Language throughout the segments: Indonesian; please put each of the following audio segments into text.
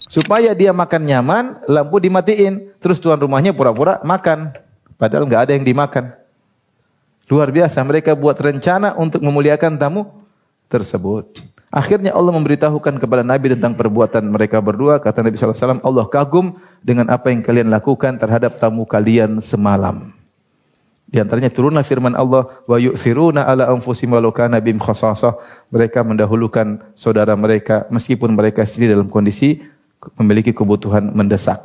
Supaya dia makan nyaman, lampu dimatiin. Terus tuan rumahnya pura-pura makan. Padahal nggak ada yang dimakan. Luar biasa, mereka buat rencana untuk memuliakan tamu tersebut. Akhirnya Allah memberitahukan kepada Nabi tentang perbuatan mereka berdua. Kata Nabi SAW, Allah kagum dengan apa yang kalian lakukan terhadap tamu kalian semalam. Di antaranya turunlah firman Allah, wa yu'thiruna ala anfusihim walau kana bihim khassasah. Mereka mendahulukan saudara mereka meskipun mereka sendiri dalam kondisi memiliki kebutuhan mendesak.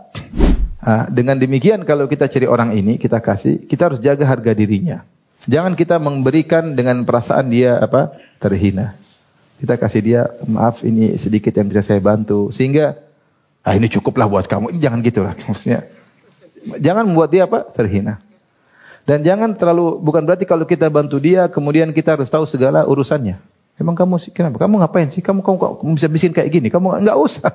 Dengan demikian kalau kita cari orang ini, kita kasih, kita harus jaga harga dirinya. Jangan kita memberikan dengan perasaan dia terhina. Kita kasih dia, maaf ini sedikit yang bisa saya bantu. Sehingga, ini cukuplah buat kamu. Ini jangan gitulah. Maksudnya, jangan membuat dia terhina. Dan jangan terlalu, bukan berarti kalau kita bantu dia, kemudian kita harus tahu segala urusannya. Emang kamu kenapa? Kamu ngapain sih? Kamu bisa bikin kayak gini? Kamu nggak usah.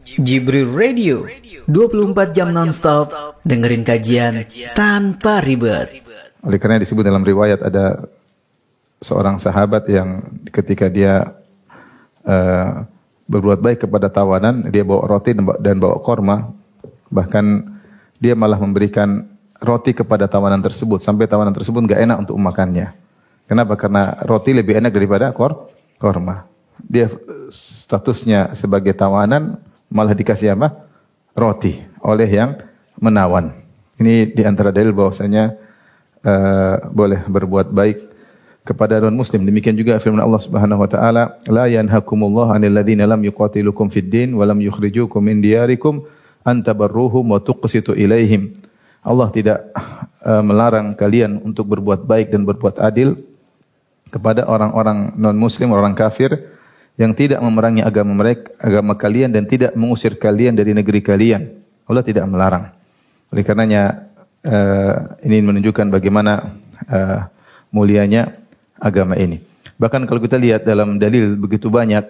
Jibril Radio, 24 jam non-stop, dengerin kajian tanpa ribet. Oleh karena disebut dalam riwayat ada seorang sahabat yang ketika dia berbuat baik kepada tawanan, dia bawa roti dan bawa korma. Bahkan dia malah memberikan roti kepada tawanan tersebut sampai tawanan tersebut enggak enak untuk memakannya. Kenapa? Karena roti lebih enak daripada korma. Dia statusnya sebagai tawanan malah dikasih roti oleh yang menawan. Ini di antara dalil bahwasanya boleh berbuat baik kepada non muslim. Demikian juga firman Allah Subhanahu wa taala, la yanhakumullahu 'anil ladzina lam yuqatilukum fid din wa lam yukhrijukum min diyarikum an tabarruhum wa tuqsitu ilaihim. Allah tidak melarang kalian untuk berbuat baik dan berbuat adil kepada orang-orang non-muslim, orang kafir yang tidak memerangi agama kalian dan tidak mengusir kalian dari negeri kalian. Allah tidak melarang. Oleh karenanya ini menunjukkan bagaimana mulianya agama ini. Bahkan kalau kita lihat dalam dalil begitu banyak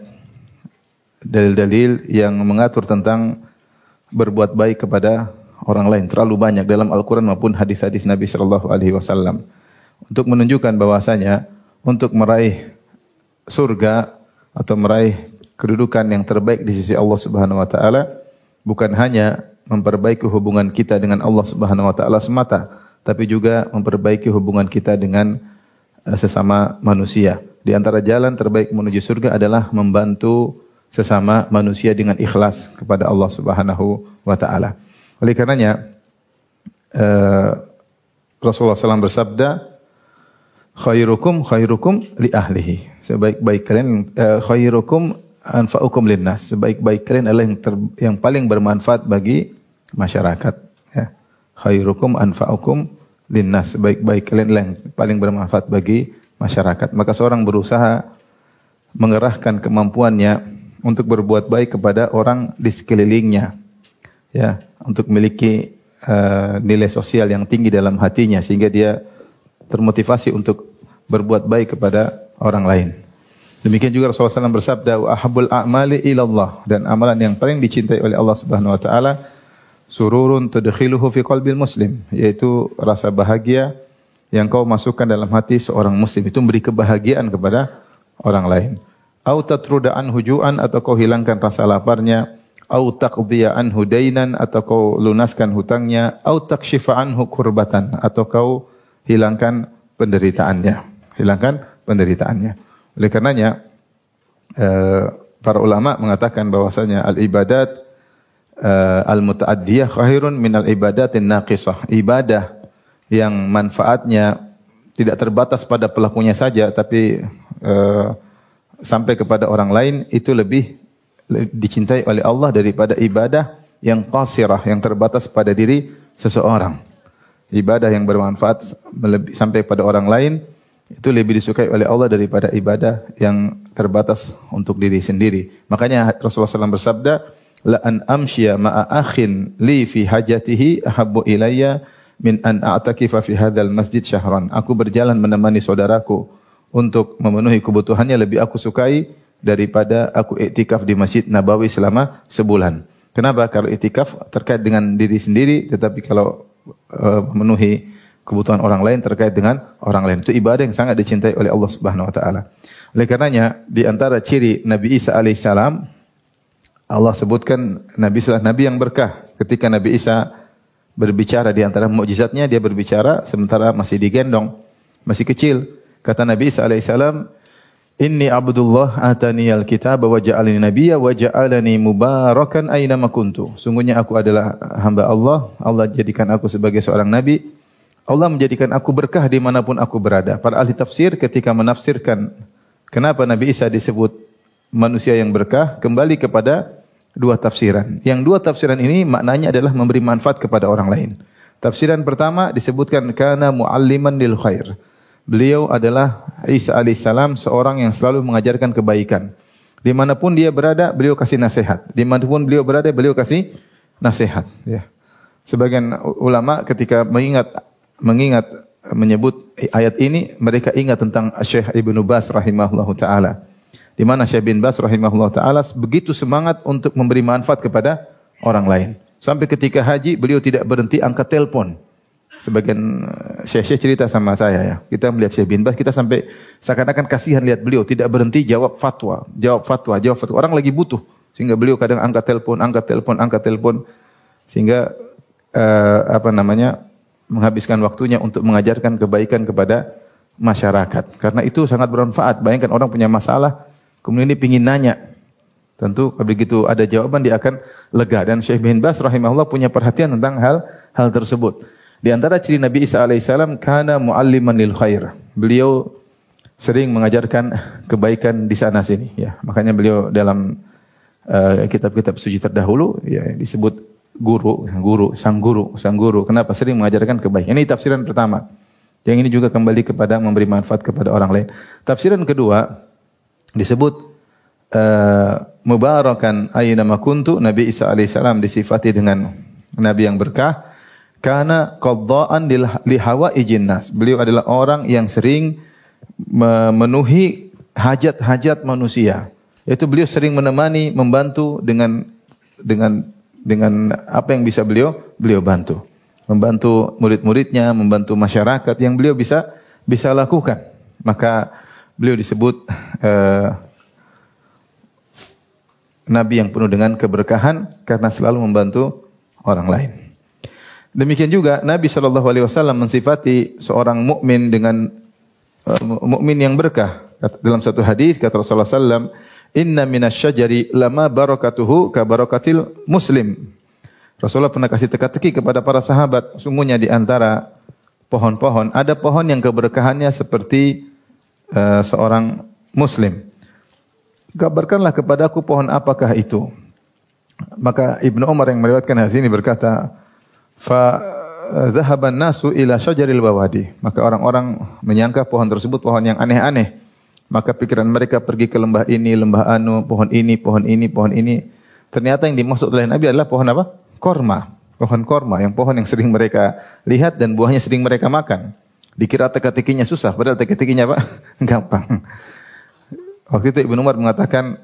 dalil-dalil yang mengatur tentang berbuat baik kepada orang lain, terlalu banyak dalam Al-Quran maupun hadis-hadis Nabi sallallahu alaihi wasallam untuk menunjukkan bahwasanya untuk meraih surga atau meraih kedudukan yang terbaik di sisi Allah Subhanahu wa taala bukan hanya memperbaiki hubungan kita dengan Allah Subhanahu wa taala semata, tapi juga memperbaiki hubungan kita dengan sesama manusia. Di antara jalan terbaik menuju surga adalah membantu sesama manusia dengan ikhlas kepada Allah Subhanahu wa taala. Oleh karenanya Rasulullah SAW bersabda, khairukum li ahlihi. Sebaik-baik kalian khairukum anfa'ukum linnas. Sebaik-baik kalian adalah yang paling bermanfaat bagi masyarakat. Ya. Khairukum anfa'ukum linnas. Sebaik-baik kalian adalah yang paling bermanfaat bagi masyarakat. Maka seorang berusaha mengerahkan kemampuannya untuk berbuat baik kepada orang di sekelilingnya. Ya, untuk memiliki nilai sosial yang tinggi dalam hatinya sehingga dia termotivasi untuk berbuat baik kepada orang lain. Demikian juga Rasulullah SAW bersabda, wa ahabbul a'mali ilallah, dan amalan yang paling dicintai oleh Allah Subhanahu wa taala sururun tudkhiluhu fi qalbil muslim, yaitu rasa bahagia yang kau masukkan dalam hati seorang muslim, itu memberi kebahagiaan kepada orang lain. Au tatruda anhu ju'an, atau kau hilangkan rasa laparnya. Au taqdiya anhu dainan, atau kau lunaskan hutangnya. Au takshifa anhu kurbatan, atau kau hilangkan penderitaannya. Oleh karenanya para ulama mengatakan bahwasanya al-ibadat al-muta'addiyah khairun minal ibadatin naqisah. Ibadah yang manfaatnya tidak terbatas pada pelakunya saja tapi sampai kepada orang lain itu lebih dicintai oleh Allah daripada ibadah yang qasirah, yang terbatas pada diri seseorang. Ibadah yang bermanfaat sampai pada orang lain itu lebih disukai oleh Allah daripada ibadah yang terbatas untuk diri sendiri. Makanya Rasulullah SAW bersabda, la an amshiya ma'a akhin li fi hajatihi ahabbu ilayya min an a'takifa fi hadzal masjid syahran. Aku berjalan menemani saudaraku untuk memenuhi kebutuhannya lebih aku sukai daripada aku iktikaf di Masjid Nabawi selama sebulan. Kenapa? Kalau iktikaf terkait dengan diri sendiri, tetapi kalau memenuhi kebutuhan orang lain terkait dengan orang lain, itu ibadah yang sangat dicintai oleh Allah Subhanahu wa taala. Oleh karenanya di antara ciri Nabi Isa alaihissalam Allah sebutkan Nabi setelah Nabi yang berkah. Ketika Nabi Isa berbicara di antara mukjizatnya, dia berbicara sementara masih digendong, masih kecil. Kata Nabi Isa alaihissalam, Inni Abdullah ataniyal kitab wa ja'alani nabiyya wa ja'alani mubarakan aina ma kuntu. Sungguhnya aku adalah hamba Allah. Allah jadikan aku sebagai seorang nabi. Allah menjadikan aku berkah dimanapun aku berada. Para ahli tafsir ketika menafsirkan kenapa Nabi Isa disebut manusia yang berkah, kembali kepada dua tafsiran. Yang dua tafsiran ini maknanya adalah memberi manfaat kepada orang lain. Tafsiran pertama disebutkan kana mualliman lil khair. Beliau adalah Isa alaihissalam seorang yang selalu mengajarkan kebaikan. Dimanapun dia berada, beliau kasih nasihat. Dimanapun beliau berada, beliau kasih nasihat. Ya. Sebagian ulama ketika menyebut ayat ini, mereka ingat tentang Syekh Ibnu Baz rahimahullahu taala. Di mana Syekh bin Baz rahimahullahu taala begitu semangat untuk memberi manfaat kepada orang lain. Sampai ketika haji, beliau tidak berhenti angkat telepon. Sebagian Syekh cerita sama saya ya. Kita melihat Syekh bin Baz, kita sampai seakan-akan kasihan lihat beliau tidak berhenti jawab fatwa. Orang lagi butuh. Sehingga beliau kadang angkat telepon. Sehingga menghabiskan waktunya untuk mengajarkan kebaikan kepada masyarakat. Karena itu sangat bermanfaat. Bayangkan orang punya masalah, kemudian dia ingin nanya. Tentu begitu ada jawaban dia akan lega. Dan Syekh bin Baz rahimahullah punya perhatian tentang hal tersebut. Di antara ciri Nabi Isa alaihissalam, kana mualliman lil khair. Beliau sering mengajarkan kebaikan di sana sini. Ya, makanya beliau dalam kitab-kitab suci terdahulu ya, disebut sang guru. Kenapa? Sering mengajarkan kebaikan. Ini tafsiran pertama. Yang ini juga kembali kepada memberi manfaat kepada orang lain. Tafsiran kedua disebut mubarakan aina ma kuntu. Nabi Isa alaihissalam disifati dengan nabi yang berkah. Karena qaddaan li hawaijin nas. Beliau adalah orang yang sering memenuhi hajat-hajat manusia. Yaitu beliau sering menemani, membantu dengan apa yang bisa beliau bantu. Membantu murid-muridnya, membantu masyarakat yang beliau bisa lakukan. Maka beliau disebut nabi yang penuh dengan keberkahan karena selalu membantu orang lain. Demikian juga Nabi SAW mensifati seorang mukmin dengan mukmin yang berkah. Dalam satu hadis kata Rasulullah SAW, Inna minasyajari lama barakatuhu ka barakatil muslim. Rasulullah pernah kasih teka-teki kepada para sahabat. Sungguhnya di antara pohon-pohon, ada pohon yang keberkahannya seperti seorang muslim. Gabarkanlah kepadaku pohon apakah itu. Maka Ibnu Umar yang meriwayatkan hadis ini berkata, fa zahaban nasu ila syajaril bawadi. Maka orang-orang menyangka pohon tersebut pohon yang aneh-aneh. Maka pikiran mereka pergi ke lembah ini, lembah anu, pohon ini. Ternyata yang dimaksud oleh Nabi adalah pohon apa? Korma. Pohon korma, yang pohon yang sering mereka lihat dan buahnya sering mereka makan. Dikira teka-tekinya susah, padahal teka-tekinya apa? Gampang. Waktu itu Ibnu Umar mengatakan,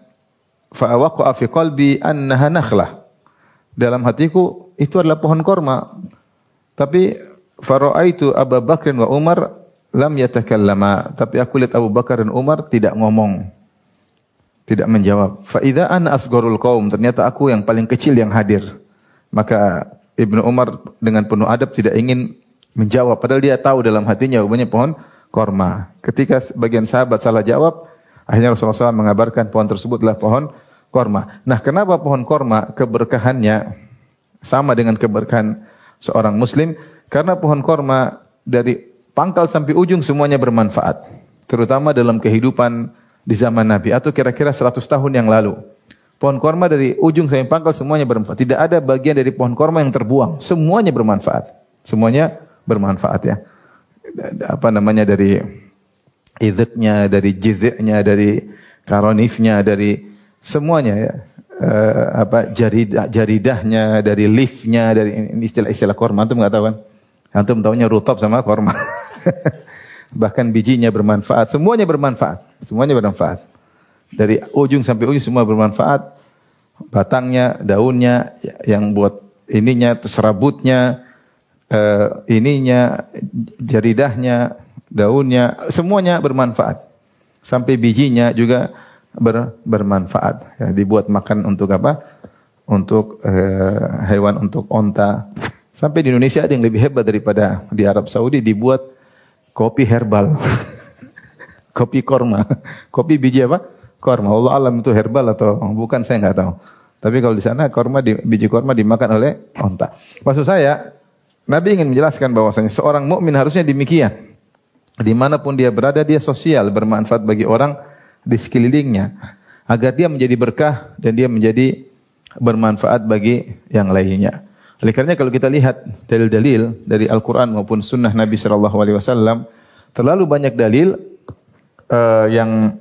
fa waqa'a fi qalbi annaha nakhlah. Dalam hatiku itu adalah pohon korma. Tapi fara'aitu Abu Bakr wa Umar lam yatakallama. Tapi aku lihat Abu Bakar dan Umar tidak ngomong. Tidak menjawab. Fa idza ana asgharul qaum. Ternyata aku yang paling kecil yang hadir. Maka Ibnu Umar dengan penuh adab tidak ingin menjawab. Padahal dia tahu dalam hatinya jawabannya pohon korma. Ketika sebagian sahabat salah jawab, akhirnya Rasulullah SAW mengabarkan pohon tersebut adalah pohon korma. Nah, kenapa pohon korma keberkahannya sama dengan keberkahan seorang muslim? Karena pohon korma dari pangkal sampai ujung semuanya bermanfaat. Terutama dalam kehidupan di zaman Nabi atau kira-kira 100 tahun yang lalu. Pohon korma dari ujung sampai pangkal semuanya bermanfaat. Tidak ada bagian dari pohon korma yang terbuang. Semuanya bermanfaat. Semuanya bermanfaat ya. Dari idhiknya, dari jiziknya, dari karonifnya, dari semuanya ya. Jaridahnya, dari leafnya, dari istilah-istilah korma. Antum nggak tahu kan? Antum tahunya rutab sama korma. Bahkan bijinya bermanfaat. Semuanya bermanfaat. Semuanya bermanfaat. Dari ujung sampai ujung semua bermanfaat. Batangnya, daunnya, yang buat ininya, serabutnya, jaridahnya, daunnya, semuanya bermanfaat. Sampai bijinya juga bermanfaat. Ya, dibuat makan untuk apa? hewan untuk onta. Sampai di Indonesia ada yang lebih hebat daripada di Arab Saudi, dibuat kopi herbal. Kopi korma. Kopi biji apa? Korma. Allah alam itu herbal atau bukan, saya nggak tahu. Tapi kalau di sana biji korma dimakan oleh onta. Maksud saya, Nabi ingin menjelaskan bahwasanya seorang mukmin harusnya demikian. Dimanapun dia berada, dia sosial, bermanfaat bagi orang di sekelilingnya, agar dia menjadi berkah dan dia menjadi bermanfaat bagi yang lainnya. Oleh karena kalau kita lihat dalil-dalil dari Al-Quran maupun Sunnah Nabi SAW, terlalu banyak dalil yang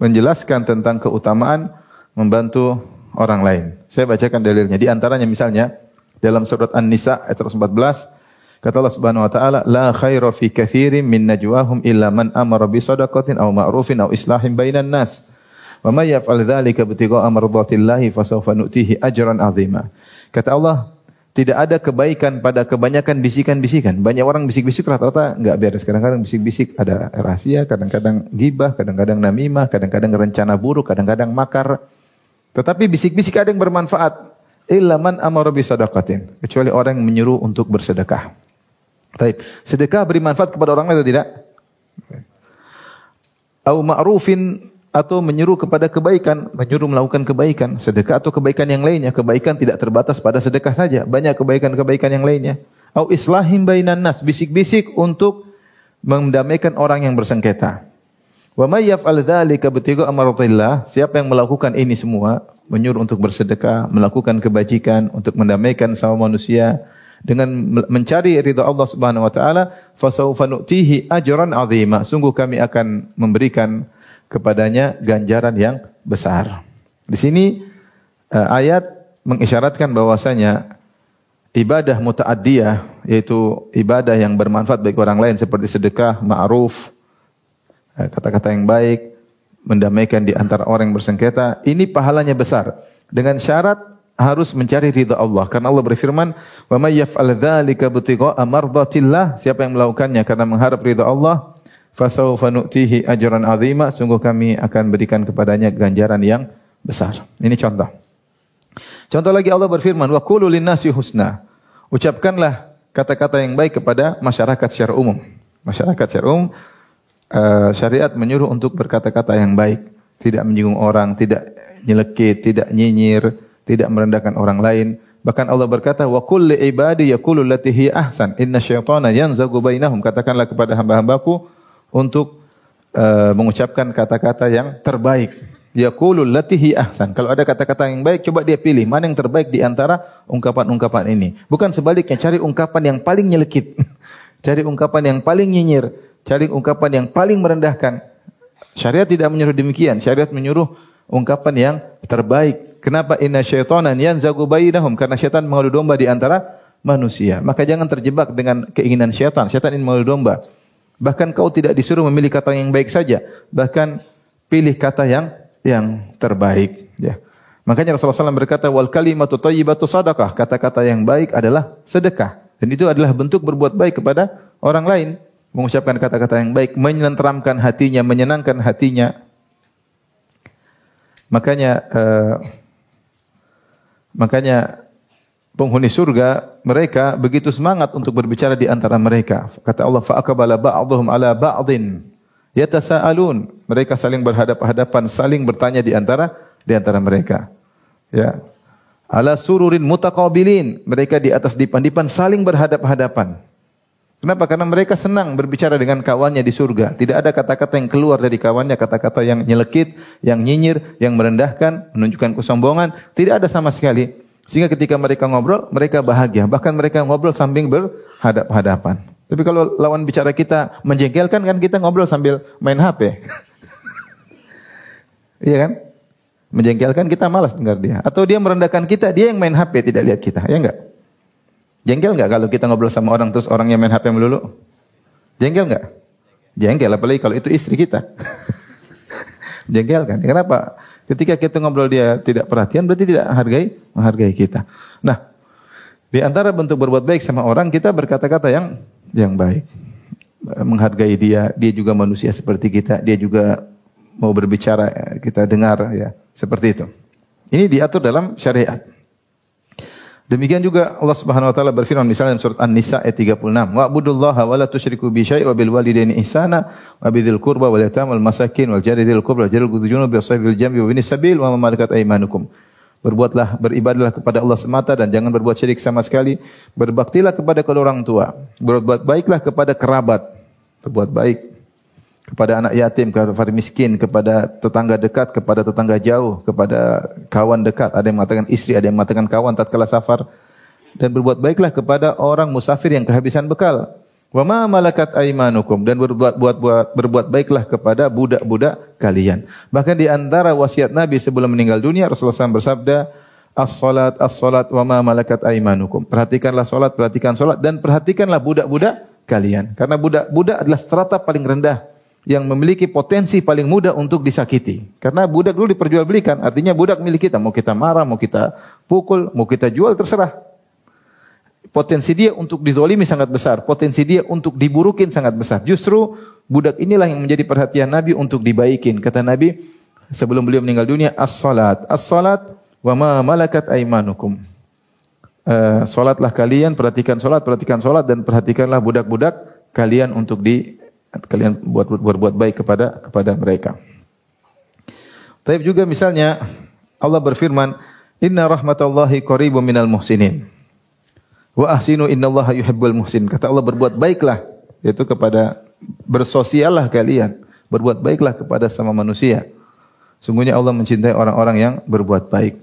menjelaskan tentang keutamaan membantu orang lain. Saya bacakan dalilnya. Di antaranya misalnya dalam surat An-Nisa ayat 114. Kata Allah Subhanahu wa taala, la khaira fi katsirin min najwahum illa man amara bi shadaqatin aw ma'rufin aw islahin bainan nas. Wa may yaf'al dzalika ibtigha'a mardatillahi fasawfa nu'tihi ajran 'azima. Kata Allah, tidak ada kebaikan pada kebanyakan bisikan-bisikan. Banyak orang bisik-bisik rata-rata enggak beres. Kadang-kadang bisik-bisik ada rahasia, kadang-kadang gibah, kadang-kadang namimah, kadang-kadang rencana buruk, kadang-kadang makar. Tetapi bisik-bisik ada yang bermanfaat. Illa man amara bi shadaqatin. Kecuali orang yang menyuruh untuk bersedekah. Baik, sedekah beri manfaat kepada orang lain atau tidak? Au ma'rufin, atau menyuruh kepada kebaikan, menyuruh melakukan kebaikan, sedekah atau kebaikan yang lainnya. Kebaikan tidak terbatas pada sedekah saja, banyak kebaikan-kebaikan yang lainnya. Au islahim bainan nas, bisik-bisik untuk mendamaikan orang yang bersengketa. Wa may yaf'al dzalika ibtigha'a mardatillah, siapa yang melakukan ini semua, menyuruh untuk bersedekah, melakukan kebajikan untuk mendamaikan sama manusia, dengan mencari ridha Allah Subhanahu wa taala, fasawfa nu'tihi ajran 'azima. Sungguh kami akan memberikan kepadanya ganjaran yang besar. Di sini ayat mengisyaratkan bahwasanya ibadah muta'addiyah, yaitu ibadah yang bermanfaat bagi orang lain seperti sedekah, ma'ruf, kata-kata yang baik, mendamaikan di antara orang yang bersengketa, ini pahalanya besar. Dengan syarat harus mencari ridha Allah. Karena Allah berfirman, "Wa may yaf'al dzalika ibtigha'a mardatillah", siapa yang melakukannya karena mengharap ridha Allah, fasawfa nu'tihi ajran 'azima, sungguh kami akan berikan kepadanya ganjaran yang besar. Ini contoh. Contoh lagi Allah berfirman, "Wa qulu lin-nasi husna", ucapkanlah kata-kata yang baik kepada masyarakat secara umum. Masyarakat secara umum, syariat menyuruh untuk berkata-kata yang baik, tidak menyinggung orang, tidak nyelekit, tidak nyinyir, tidak merendahkan orang lain. Bahkan Allah berkata, wa qul li ibadi yaqulu allati hiya ahsan inna syaitana yanzagu bainahum, katakanlah kepada hamba-hambaku untuk mengucapkan kata-kata yang terbaik. Yaqulu allati hiya ahsan. Kalau ada kata-kata yang baik, coba dia pilih mana yang terbaik di antara ungkapan-ungkapan ini. Bukan sebaliknya, cari ungkapan yang paling nyelekit. Cari ungkapan yang paling nyinyir, cari ungkapan yang paling merendahkan. Syariat tidak menyuruh demikian. Syariat menyuruh ungkapan yang terbaik. Kenapa? Inna syaitanan yanzagu bainahum, karena syaitan mengadu domba di antara manusia. Maka jangan terjebak dengan keinginan syaitan. Syaitan ingin mengadu domba. Bahkan kau tidak disuruh memilih kata yang baik saja, bahkan pilih kata yang terbaik. Ya. Makanya Rasulullah SAW berkata, wal kalimatu thayyibatu sadaqah, kata-kata yang baik adalah sedekah. Dan itu adalah bentuk berbuat baik kepada orang lain. Mengucapkan kata-kata yang baik, menenteramkan hatinya, menyenangkan hatinya. Makanya penghuni surga mereka begitu semangat untuk berbicara di antara mereka. Kata Allah, fa aqbala ba'dhum ala ba'dhin yatasaalun. Mereka saling berhadap-hadapan, saling bertanya di antara mereka. Ya. Ala sururin mutaqabilin. Mereka di atas dipan-dipan saling berhadap-hadapan. Kenapa? Karena mereka senang berbicara dengan kawannya di surga. Tidak ada kata-kata yang keluar dari kawannya, kata-kata yang nyelekit, yang nyinyir, yang merendahkan, menunjukkan kesombongan. Tidak ada sama sekali. Sehingga ketika mereka ngobrol, mereka bahagia. Bahkan mereka ngobrol sambil berhadap-hadapan. Tapi kalau lawan bicara kita menjengkelkan, kan kita ngobrol sambil main HP. Iya kan? Menjengkelkan, kita malas dengar dia. Atau dia merendahkan kita, dia yang main HP, tidak lihat kita. Ya enggak? Jengkel enggak kalau kita ngobrol sama orang terus orangnya main HP melulu? Jengkel enggak? Jengkel, apalagi kalau itu istri kita. Jengkel kan? Kenapa? Ketika kita ngobrol dia tidak perhatian, berarti tidak menghargai kita. Nah, di antara bentuk berbuat baik sama orang, kita berkata-kata yang baik. Menghargai dia juga manusia seperti kita, dia juga mau berbicara, kita dengar, ya, seperti itu. Ini diatur dalam syariat. Demikian juga Allah Subhanahu wa taala berfirman misalnya dalam surat An-Nisa ayat 36, "Wa'budullaha wa la tusyriku bi syai'in wa bil walidaini ihsana wa bidzil qurba wal yatama wal masakin wal jari dzil qurba wal jari dzil junubi was sabil jambi wa binis sabil wa ma malakat aymanukum." Beribadahlah kepada Allah semata dan jangan berbuat syirik sama sekali. Berbaktilah kepada kedua orang tua. Berbuat baiklah kepada kerabat. Berbuat baik kepada anak yatim, kepada fakir miskin, kepada tetangga dekat, kepada tetangga jauh, kepada kawan dekat. Ada yang mengatakan istri, ada yang mengatakan kawan tatkala safar. Dan berbuat baiklah kepada orang musafir yang kehabisan bekal. Wa ma malakat aymanukum, dan berbuat baiklah kepada budak-budak kalian. Bahkan di antara wasiat Nabi sebelum meninggal dunia, Rasulullah SAW bersabda, as-salat wa ma malakat aymanukum. Perhatikanlah salat, perhatikan salat, dan perhatikanlah budak-budak kalian. Karena budak-budak adalah strata paling rendah yang memiliki potensi paling mudah untuk disakiti. Karena budak dulu diperjualbelikan, artinya budak milik kita. Mau kita marah, mau kita pukul, mau kita jual, terserah. Potensi dia untuk dizalimi sangat besar. Potensi dia untuk diburukin sangat besar. Justru budak inilah yang menjadi perhatian Nabi untuk dibaikin. Kata Nabi sebelum beliau meninggal dunia, as-salat. As-salat wa ma malakat aymanukum. Salatlah kalian, perhatikan salat dan perhatikanlah budak-budak kalian untuk kalian berbuat baik kepada mereka. Tapi juga misalnya Allah berfirman, "Inna rahmatallahi qaribun minal muhsinin. Wa ahsinu innallaha yuhibbul muhsin." Kata Allah, berbuat baiklah, yaitu bersosiallah kalian, berbuat baiklah kepada sama manusia. Sungguhnya Allah mencintai orang-orang yang berbuat baik.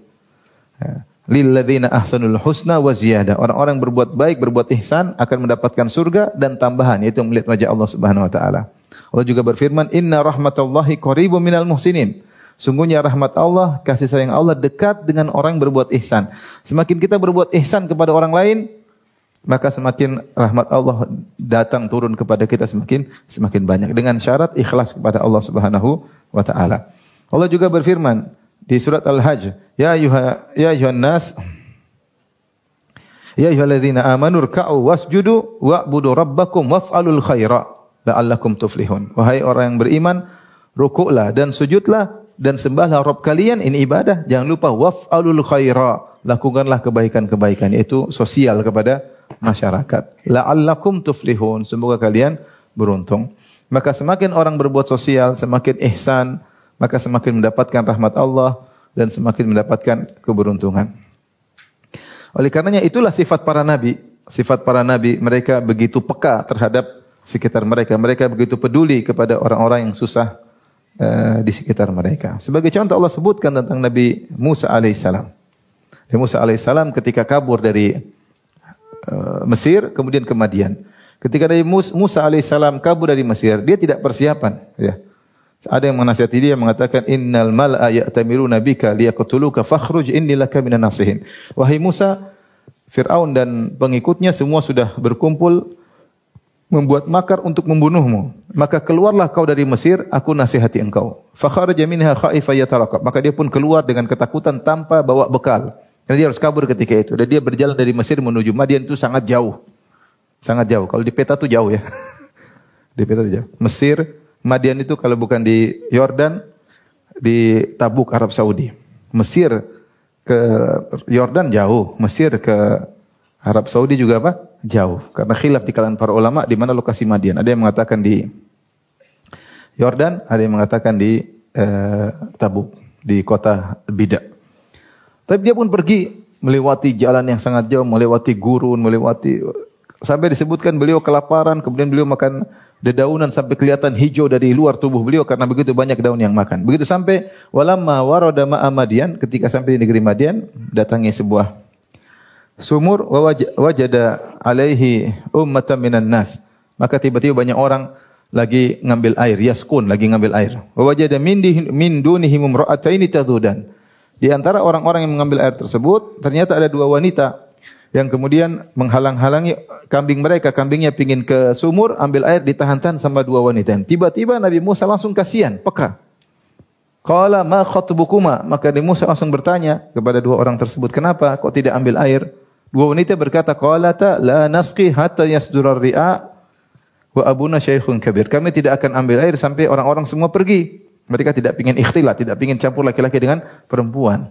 Lilladzina ahsanul husna wa ziyadah. Orang-orang berbuat baik, berbuat ihsan akan mendapatkan surga dan tambahan, yaitu melihat wajah Allah Subhanahu wa taala. Allah juga berfirman, "Inna rahmatallahi qaribun minal muhsinin." Sungguhnya rahmat Allah, kasih sayang Allah dekat dengan orang yang berbuat ihsan. Semakin kita berbuat ihsan kepada orang lain, maka semakin rahmat Allah datang turun kepada kita semakin banyak, dengan syarat ikhlas kepada Allah Subhanahu wa taala. Allah juga berfirman di surat Al-Hajj, ya ayyuhan nas, ya ayyuhalladzina amanu ruk'u wasjudu wa'budu rabbakum waf'alul khaira la'allakum tuflihun. Wahai orang yang beriman, rukuklah dan sujudlah dan sembahlah Rabb kalian, ini ibadah. Jangan lupa waf'alul khaira, lakukanlah kebaikan-kebaikan, yaitu sosial kepada masyarakat. La'allakum tuflihun, semoga kalian beruntung. Maka semakin orang berbuat sosial, semakin ihsan, maka semakin mendapatkan rahmat Allah dan semakin mendapatkan keberuntungan. Oleh karenanya itulah sifat para nabi. Sifat para nabi, mereka begitu peka terhadap sekitar mereka. Mereka begitu peduli kepada orang-orang yang susah di sekitar mereka. Sebagai contoh Allah sebutkan tentang Nabi Musa alaihissalam. Nabi Musa alaihissalam ketika kabur dari Mesir kemudian ke Madian. Ketika Nabi Musa alaihissalam kabur dari Mesir, dia tidak persiapan, ya. Ada yang menasihati dia mengatakan, innal mal'a ya'tamiruna bika liyaqtuluka fakhruj inni laka minan nasihin. Wahai Musa, Fir'aun dan pengikutnya semua sudah berkumpul membuat makar untuk membunuhmu. Maka keluarlah kau dari Mesir, aku nasihati engkau. Fakharaja minha khaifan yataraqab. Maka dia pun keluar dengan ketakutan tanpa bawa bekal. Karena dia harus kabur ketika itu. Dan dia berjalan dari Mesir menuju Madian, itu sangat jauh. Sangat jauh. Kalau di peta itu jauh ya. Di peta itu jauh. Mesir, Madian itu kalau bukan di Yordan, di Tabuk, Arab Saudi. Mesir ke Yordan jauh, Mesir ke Arab Saudi juga apa? Jauh. Karena khilaf di kalangan para ulama di mana lokasi Madian. Ada yang mengatakan di Yordan, ada yang mengatakan di Tabuk, di kota Bida. Tapi dia pun pergi melewati jalan yang sangat jauh, melewati gurun, sampai disebutkan beliau kelaparan, kemudian beliau makan dedaunan sampai kelihatan hijau dari luar tubuh beliau karena begitu banyak daun yang makan. Begitu sampai walamma warada ma'a Madian, ketika sampai di negeri Madian, datangi sebuah sumur wajada alaihi ummatan minan nas. Maka tiba-tiba banyak orang lagi ngambil air, lagi ngambil air. Wajada min dunihim imra'ataini tadhudan. Di antara orang-orang yang mengambil air tersebut, ternyata ada dua wanita yang kemudian menghalang-halangi kambing mereka. Kambingnya pingin ke sumur, ambil air, ditahan-tahan sama dua wanita. Tiba-tiba Nabi Musa langsung kasihan, peka. Qala ma khatbukuma, maka Nabi Musa langsung bertanya kepada dua orang tersebut, kenapa kok tidak ambil air? Dua wanita berkata, qalata la nasqi hatta yasdurar ri'a wa abuna syaikhun kabir. Kami tidak akan ambil air sampai orang-orang semua pergi. Mereka tidak ingin ikhtilat, tidak ingin campur laki-laki dengan perempuan.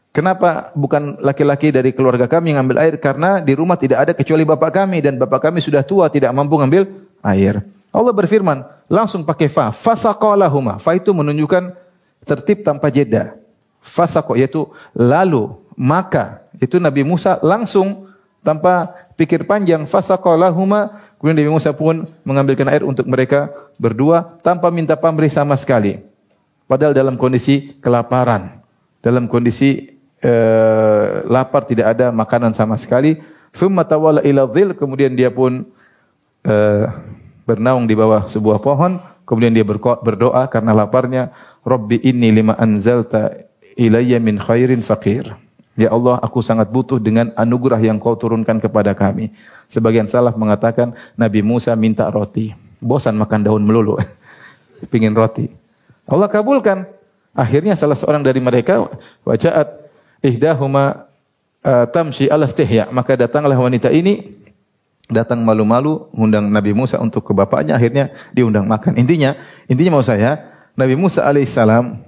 Kenapa bukan laki-laki dari keluarga kami yang ambil air? Karena di rumah tidak ada kecuali bapak kami dan bapak kami sudah tua tidak mampu ngambil air. Allah berfirman, langsung pakai fa. Fasaqalahuma. Fa itu menunjukkan tertib tanpa jeda. Fasaqo yaitu lalu, maka. Itu Nabi Musa langsung tanpa pikir panjang. Fasaqalahuma. Kemudian Nabi Musa pun mengambilkan air untuk mereka berdua tanpa minta pamrih sama sekali. Padahal dalam kondisi kelaparan. Dalam kondisi lapar, tidak ada makanan sama sekali. Tsumma tawalla ila dhil, kemudian dia pun bernaung di bawah sebuah pohon. Kemudian dia berdoa karena laparnya, Rabbi inni lima anzalta ilayya min khairin faqir. Ya Allah, aku sangat butuh dengan anugerah yang kau turunkan kepada kami. Sebagian salaf mengatakan Nabi Musa minta roti. Bosan makan daun melulu. Pingin roti. Allah kabulkan. Akhirnya salah seorang dari mereka waja'at ihdahuma tamshi ala istihya, maka datanglah wanita ini datang malu-malu undang Nabi Musa untuk ke bapaknya, akhirnya diundang makan. Intinya mau saya, Nabi Musa alaihissalam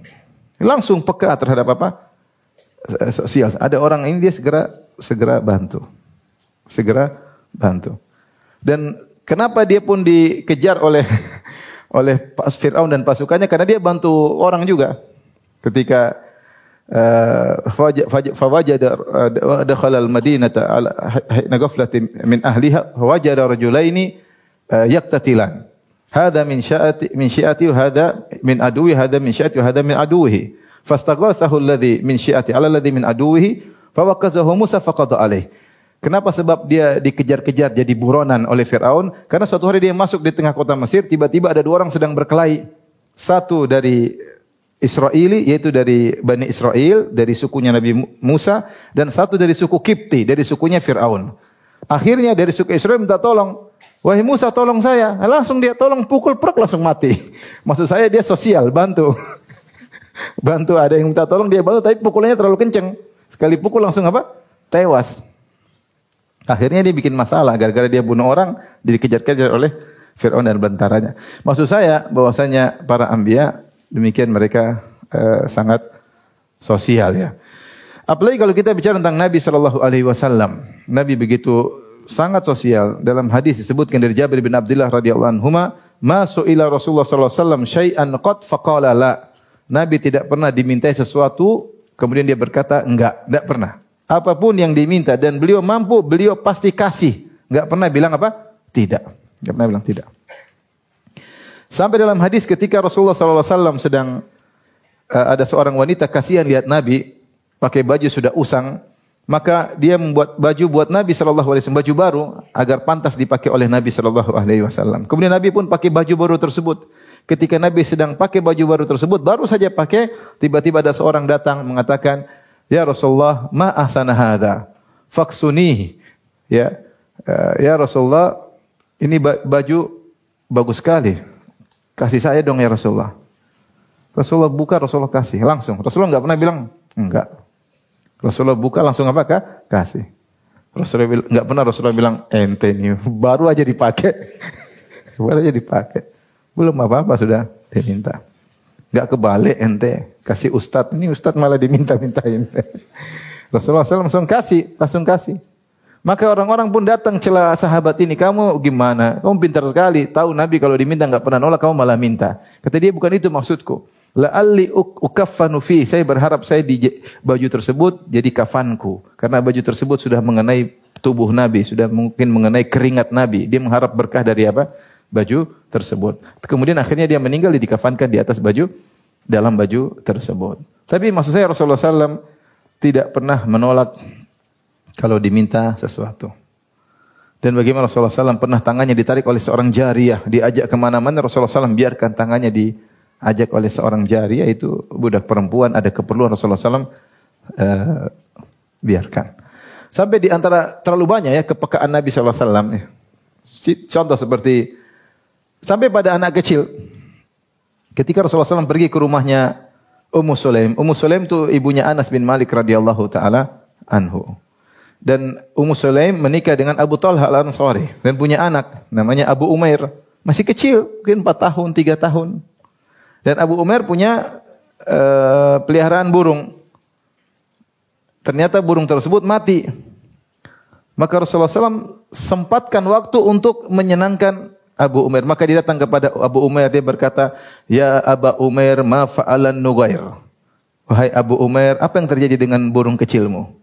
langsung peka terhadap apa? Sosial. Ada orang ini dia segera bantu. Segera bantu. Dan kenapa dia pun dikejar oleh Fir'aun dan pasukannya? Karena dia bantu orang juga. Ketika fawajada dakhala al-madinata ala ghaflatin min ahliha fawajada rajulaini yaqtatilan. Hadha min syi'ati wa hadha min aduwi, hadha min syi'ati wa hadha min aduwihi. Fastaghathahu alladhi min syi'ati ala alladhi min aduwihi fawaqazahu Musa faqada alaih. Kenapa? Sebab dia dikejar-kejar jadi buronan oleh Fir'aun. Karena suatu hari dia masuk di tengah kota Mesir, tiba-tiba ada dua orang sedang berkelahi. Satu dari Israeli, yaitu dari Bani Israel, dari sukunya Nabi Musa, dan satu dari suku Kipti, dari sukunya Fir'aun. Akhirnya dari suku Israel minta tolong. Wahai Musa, tolong saya. Langsung dia tolong, pukul prek langsung mati. Maksud saya dia sosial, bantu. Bantu, ada yang minta tolong dia bantu, tapi pukulannya terlalu kencang. Sekali pukul langsung apa? Tewas. Akhirnya dia bikin masalah gara-gara dia bunuh orang, dikejar-kejar oleh Fir'aun dan bentaranya. Maksud saya bahwasanya para anbiya demikian mereka sangat sosial ya. Apalagi kalau kita bicara tentang Nabi sallallahu alaihi wasallam. Nabi begitu sangat sosial. Dalam hadis disebutkan dari Jabir bin Abdullah radhiyallahu anhuma, "Ma su'ila Rasulullah sallallahu alaihi wasallam syai'an qad faqala la." Nabi tidak pernah dimintai sesuatu kemudian dia berkata enggak, tidak pernah. Apapun yang diminta dan beliau mampu, beliau pasti kasih. Enggak pernah bilang apa? Tidak. Enggak pernah bilang tidak. Sampai dalam hadis ketika Rasulullah SAW sedang ada seorang wanita kasihan lihat Nabi pakai baju sudah usang, maka dia membuat baju buat Nabi SAW, baju baru agar pantas dipakai oleh Nabi SAW. Kemudian Nabi pun pakai baju baru tersebut. Ketika Nabi sedang pakai baju baru tersebut, baru saja pakai, tiba-tiba ada seorang datang mengatakan, "Ya Rasulullah, ma ahsana hadza, faksunihi." Ya Rasulullah, ini baju bagus sekali. Kasih saya dong ya Rasulullah. Rasulullah buka, Rasulullah kasih. Langsung. Rasulullah enggak pernah bilang enggak. Rasulullah buka langsung apa? Kasih. Rasulullah enggak pernah Rasulullah bilang ente nih baru aja dipakai. Baru aja dipakai. Belum apa-apa sudah diminta. Enggak kebalik ente. Kasih ustadz. Ini ustadz malah diminta-mintain. Rasulullah SAW langsung kasih. Maka orang-orang pun datang celah sahabat ini. Kamu gimana? Kamu pintar sekali. Tahu Nabi kalau diminta enggak pernah nolak, kamu malah minta. Kata dia, bukan itu maksudku. La'alli ukaffanu fi. Saya berharap saya di baju tersebut jadi kafanku. Karena baju tersebut sudah mengenai tubuh Nabi. Sudah mungkin mengenai keringat Nabi. Dia mengharap berkah dari apa? Baju tersebut. Kemudian akhirnya dia meninggal, dikafankan di atas baju, dalam baju tersebut. Tapi maksud saya Rasulullah SAW tidak pernah menolak kalau diminta sesuatu. Dan bagaimana Rasulullah SAW pernah tangannya ditarik oleh seorang jariyah, diajak kemana-mana, Rasulullah SAW biarkan tangannya diajak oleh seorang jariyah, itu budak perempuan, ada keperluan Rasulullah SAW biarkan. Sampai di antara terlalu banyak ya kepekaan Nabi SAW. Ya. Contoh seperti sampai pada anak kecil. Ketika Rasulullah SAW pergi ke rumahnya Ummu Sulaim. Ummu Sulaim itu ibunya Anas bin Malik radhiyallahu taala anhu. Dan Ummu Sulaim menikah dengan Abu Talha al-Ansari dan punya anak namanya Abu Umair. Masih kecil, mungkin 4 tahun, 3 tahun. Dan Abu Umair punya peliharaan burung. ternyata burung tersebut mati. Maka Rasulullah SAW sempatkan waktu untuk menyenangkan Abu Umair. Maka dia datang kepada Abu Umair, dia berkata, "Ya Aba Umair, ma fa'alan nugair." Wahai Abu Umair, apa yang terjadi dengan burung kecilmu?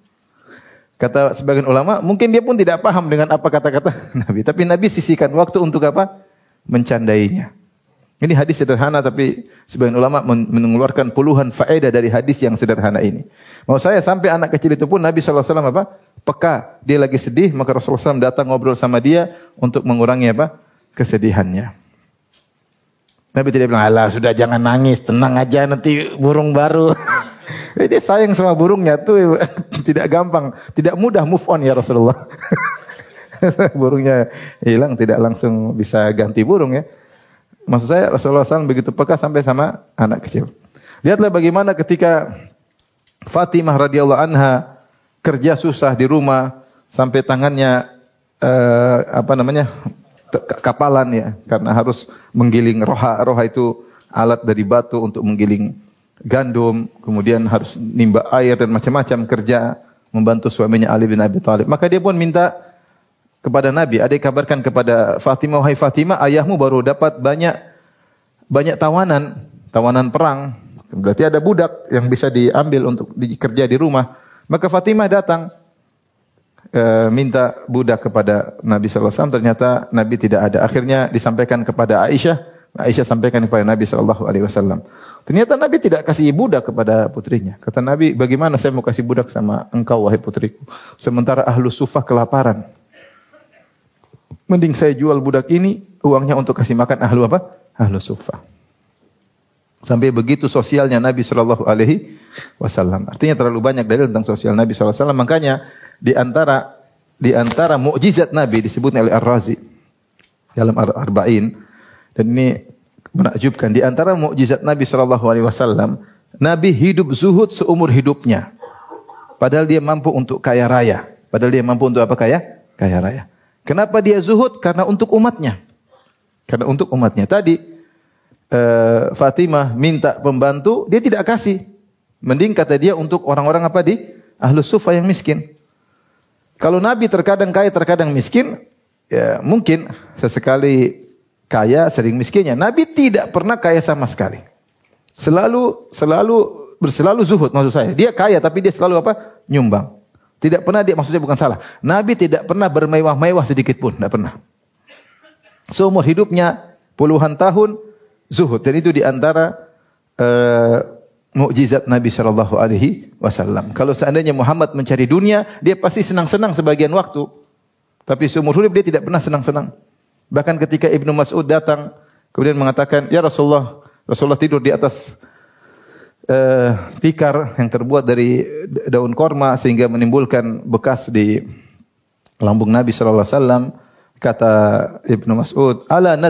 Kata sebagian ulama, mungkin dia pun tidak paham dengan apa kata-kata Nabi. Tapi Nabi sisihkan waktu untuk apa? Mencandainya. Ini hadis sederhana, tapi sebagian ulama mengeluarkan puluhan faedah dari hadis yang sederhana ini. Mau saya sampai anak kecil itu pun Nabi SAW apa? Peka. Dia lagi sedih, maka Rasulullah SAW datang ngobrol sama dia untuk mengurangi apa? Kesedihannya. Nabi tidak bilang, alah sudah jangan nangis, tenang aja nanti burung baru. Dia sayang sama burungnya tuh tidak gampang, tidak mudah move on ya Rasulullah. Burungnya hilang tidak langsung bisa ganti burung ya. Maksud saya Rasulullah SAW begitu peka sampai sama anak kecil. Lihatlah bagaimana ketika Fatimah radhiyallahu anha kerja susah di rumah sampai tangannya kapalan ya, karena harus menggiling roha. Roha itu alat dari batu untuk menggiling gandum, kemudian harus nimba air dan macam-macam kerja membantu suaminya Ali bin Abi Thalib. Maka dia pun minta kepada Nabi, ada kabarkan kepada Fatimah, wahai Fatimah, ayahmu baru dapat banyak tawanan perang. Berarti ada budak yang bisa diambil untuk dikerja di rumah. Maka Fatimah datang minta budak kepada Nabi sallallahu alaihi wasallam, ternyata Nabi tidak ada. Akhirnya disampaikan kepada Aisyah, Aisyah sampaikan kepada Nabi sallallahu alaihi wasallam. Ternyata Nabi tidak kasih budak kepada putrinya. Kata Nabi, bagaimana saya mau kasih budak sama engkau wahai putriku, sementara ahlu sufah kelaparan. Mending saya jual budak ini, uangnya untuk kasih makan ahlu apa? Ahlu sufah. Sampai begitu sosialnya Nabi sallallahu alaihi wasallam. Artinya terlalu banyak dalil tentang sosial Nabi sallallahu alaihi wasallam. Makanya di antara mukjizat Nabi disebutnya oleh Ar-Razi dalam Arba'in, dan ini menakjubkan, di antara mukjizat Nabi sallallahu alaihi wasallam, Nabi hidup zuhud seumur hidupnya. Padahal dia mampu untuk kaya raya. Padahal dia mampu untuk apa kaya? Kaya raya. Kenapa dia zuhud? Karena untuk umatnya. Karena untuk umatnya. Tadi Fatimah minta pembantu, dia tidak kasih. Mending kata dia untuk orang-orang apa di Ahlus Sufa yang miskin. Kalau Nabi terkadang kaya, terkadang miskin, ya mungkin sesekali kaya, sering miskinnya. Nabi tidak pernah kaya sama sekali. Selalu zuhud maksud saya. Dia kaya tapi dia selalu apa? Nyumbang. Tidak pernah dia, maksudnya bukan salah. Nabi tidak pernah bermewah-mewah sedikit pun, tidak pernah. Seumur hidupnya puluhan tahun zuhud, dan itu di antara mukjizat Nabi sallallahu alaihi wasallam. Kalau seandainya Muhammad mencari dunia, dia pasti senang-senang sebagian waktu. Tapi seumur hidup dia tidak pernah senang-senang. Bahkan ketika Ibnu Mas'ud datang kemudian mengatakan, "Ya Rasulullah," Rasulullah tidur di atas tikar yang terbuat dari daun korma sehingga menimbulkan bekas di lambung Nabi sallallahu alaihi wasallam. Kata Ibnu Mas'ud, "Ala